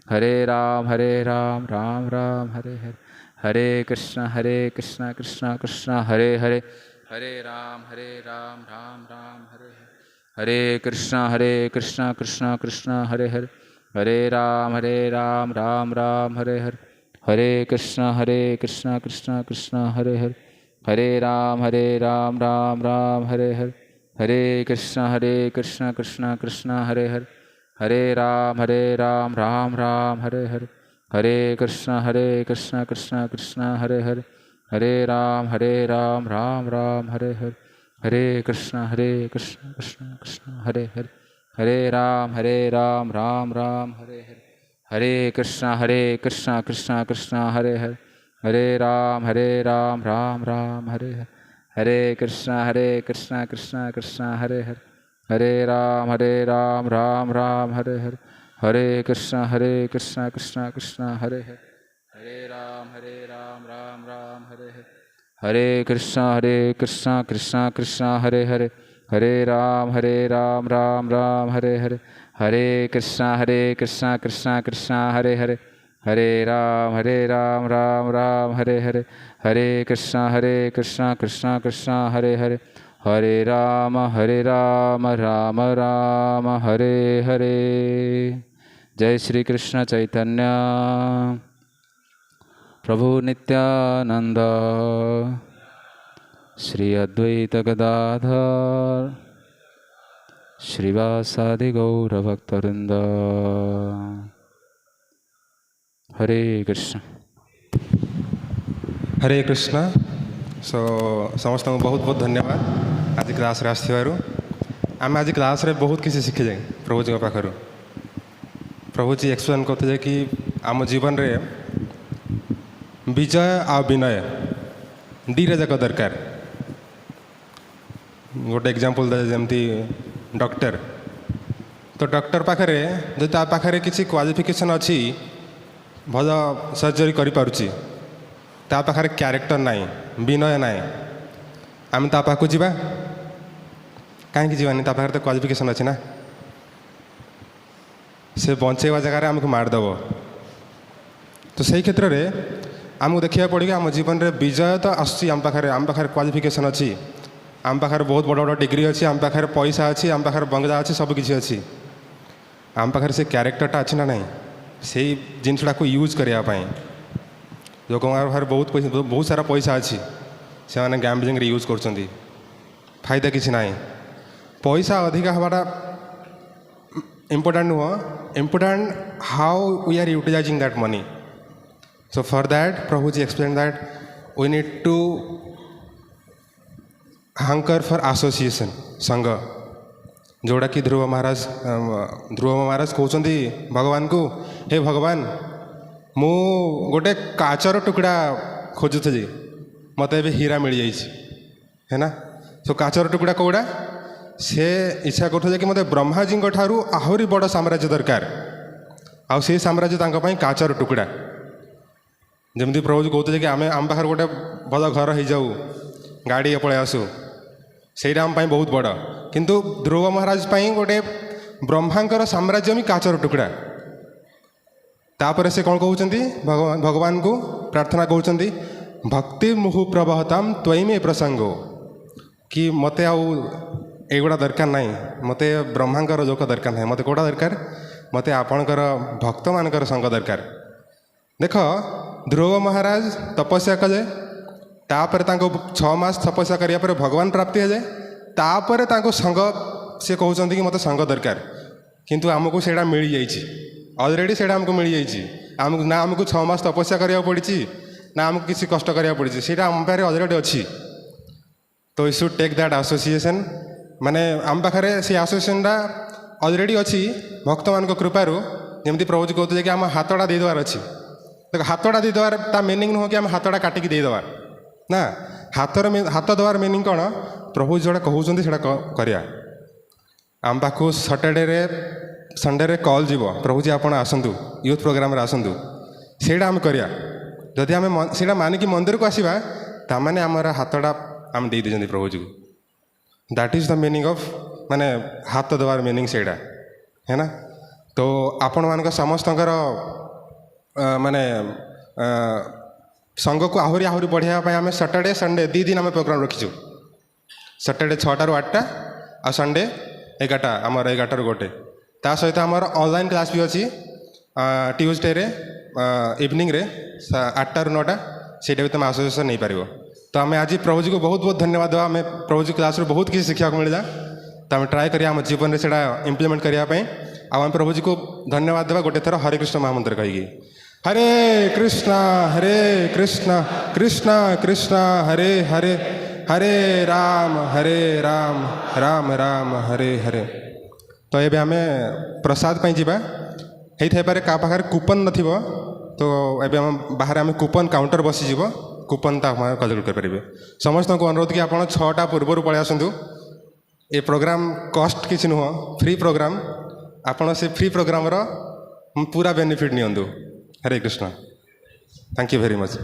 हरे राम राम राम हरे हरे, हरे कृष्ण कृष्ण कृष्ण हरे हरे, हरे राम राम राम हरे हरे, हरे कृष्ण कृष्ण कृष्ण हरे हरे, हरे राम राम राम हरे हरे, हरे कृष्ण कृष्ण कृष्ण हरे हरे, हरे राम राम राम हरे हरे, हरे कृष्ण कृष्ण कृष्ण हरे हरे, हरे राम राम राम हरे हरे, हरे कृष्ण कृष्ण कृष्ण हरे हरे, हरे राम राम राम हरे हरे, हरे कृष्ण कृष्ण कृष्ण हरे हरे, हरे राम राम राम हरे हरे, हरे कृष्ण कृष्ण कृष्ण हरे हरे, हरे राम राम राम हरे हरे, हरे कृष्ण कृष्ण कृष्ण हरे हरे, हरे राम राम राम हरे हरे, हरे कृष्ण कृष्ण कृष्ण हरे हरे, हरे राम राम राम हरे हरे, हरे कृष्ण कृष्ण कृष्ण हरे हरे, हरे राम राम राम हरे हरे, हरे कृष्ण कृष्ण कृष्ण हरे हरे, हरे राम राम राम हरे हरे, हरे कृष्ण कृष्ण कृष्ण हरे हरे, हरे राम राम राम हरे हरे। जय श्री कृष्ण चैतन्य प्रभु नित्यानंद, श्री अद्वैत गदाधर श्रीवासादि गौर भक्तवृंद। हरे कृष्ण। हरे कृष्ण। सो समस्त को बहुत बहुत धन्यवाद आज क्लास आसथिबारु। आम आज क्लास रे बहुत किसी शिखिजे प्रभु जी पाखर। प्रभु जी एक्सप्लेन करते कि आम जीवन रे विजय आ विनय दीटा जाक दरकार। गोटे एग्जांपल दे जमती डॉक्टर, तो डॉक्टर पाखरे जो ता पाखरे किसी क्वालिफिकेशन अच्छी भल सर्जरी करि पारुची, ता पाखरे कैरेक्टर नाई, विनय नाई, आम ता पाखु जीवा कहीं जीवानी? ता पाखरे तो क्वालिफिकेशन अच्छी ना, से बंचेवा जगह आमको मारदेव। तो सही क्षेत्र में आमको देखा पड़ेगा आम जीवन में विजय तो आसुची आम पाखे क्वालिफिकेशन अच्छी, आम पाखे बहुत बड़ बड़ डिग्री अच्छी, आम पाखे पैसा अच्छी, आम पाखे बंगला अच्छी, सबकि अच्छी, आम पाखे से क्यारेक्टरटा अच्छी ना नहीं से जिनसा को यूज करने। लोक पाखे बहुत सारा पैसा अच्छी, से मैंने गैम्बलिंग रे यूज कर फायदा किसी ना। पैसा अधिका हमारा इम्पोर्टेंट नुह, important how we are utilising that money. So for that, Prabhuji explained that we need to hunker for association, संघ। जोड़ा कि ध्रुव महाराज कहते भगवान को, हे भगवान मु गोटे काचर टुकड़ा खोजुली, मत ए हीरा मिल जाए ना। सो काचर टुकड़ा कौड़ा से इच्छा कर कि मत ब्रह्माजी ठारू आहरी बड़ साम्राज्य दरकार, आ से साम्राज्य काचर टुकड़ा। जमती प्रभु जी कहते कि आम आम पाखे गोटे भल घर हो जाऊ, गाड़ी पलि आसू, से आम बहुत बड़, किंतु ध्रुव महाराज गोटे ब्रह्मांकर साम्राज्य भी काचर टुकड़ा। तापर से कौन कहते भगवान को प्रार्थना कहते भक्ति मुहु प्रवहताम त्वयि प्रसंगो, कि मत आगुड़ा दरकार ना, मत ब्रह्मांकर लोक दरकार ना, मत कौटा दरकार, मत आपणकर भक्त मानकर संग दरकार। देख ध्रुव महाराज तपस्या कले, तापर 6 मास तपस्या करिया पर भगवान प्राप्ति है जाए, तापर संग से कहते कि मत संग दरकार, किंतु आमको सेटा मिल जाइए ऑलरेडी, सेटा आमको मिल जाइए। आमको ना आमको 6 मास तपस्या करिया पड़ी ना आमको किसी कष्ट करिया पड़ी, सेटा आम पाखे ऑलरेडी अच्छी। तो you should take that association, माने आम पाखे से एसोसिएशनटा ऑलरेडी अच्छी भक्त मान कृपारू। जमती प्रभु जी कहते कि आम हाथटा देदेवार अच्छी। देखो हाथटा देदेवार ता मीनिंग नुह कि आम हाथटा काटिकी देदेवा ना, हाथ देवार मीनिंग कौन? प्रभु जोड़ा कहते से करिया। आम पाखु सैटरडे संडे रे कॉल जीव, प्रभु जी आपण आसतु यूथ प्रोग्राम आसतु, सेटा आम करिया। जदि आम से मानिकी मंदिर को आसवा, ताने आमर हाथटा आम दे दे प्रभु जी को। That is the meaning of माने हाथ देवार मीनिंग सेटा है ना। तो आपण मान समस्तकर माने संघ को आहरी आहरी बढ़ाया आम सैटरडे संडे 2 दिन आम प्रोग्राम रखीचु। सैटरडे 6 रू 8टा आ संडे 11टा, आमर 11 रू 1। ता सहित आमर ऑनलाइन क्लास भी अच्छी ट्यूजडे रे इवनिंग रे 8टा रू 9टा, से तुम एसोसिएशन नहीं पार। तो आम आज प्रभु जी को बहुत बहुत धन्यवाद देवा आम प्रभु जी क्लास बहुत किसी सीखा मिला तो आम ट्राए करिया आम जीवन में से इम्प्लीमेंट करने आम प्रभु जी को धन्यवाद देवा गोटे थर हरे कृष्ण महामंत्र कही हरे कृष्णा कृष्ण कृष्ण हरे हरे हरे राम राम राम हरे हरे। तो ये आम प्रसाद पाई जावा होता पारे क्या पाखे कूपन न तो ये आम बाहर आम coupon counter buses coupon collect करेंगे समस्त को अनुरोध कि आप 6टा पूर्व पलि आसतु ये प्रोग्राम कॉस्ट किसी नुह फ्री प्रोग्राम आपड़ से फ्री प्रोग्राम पूरा बेनिफिट नियंतु Hare Krishna thank you very much.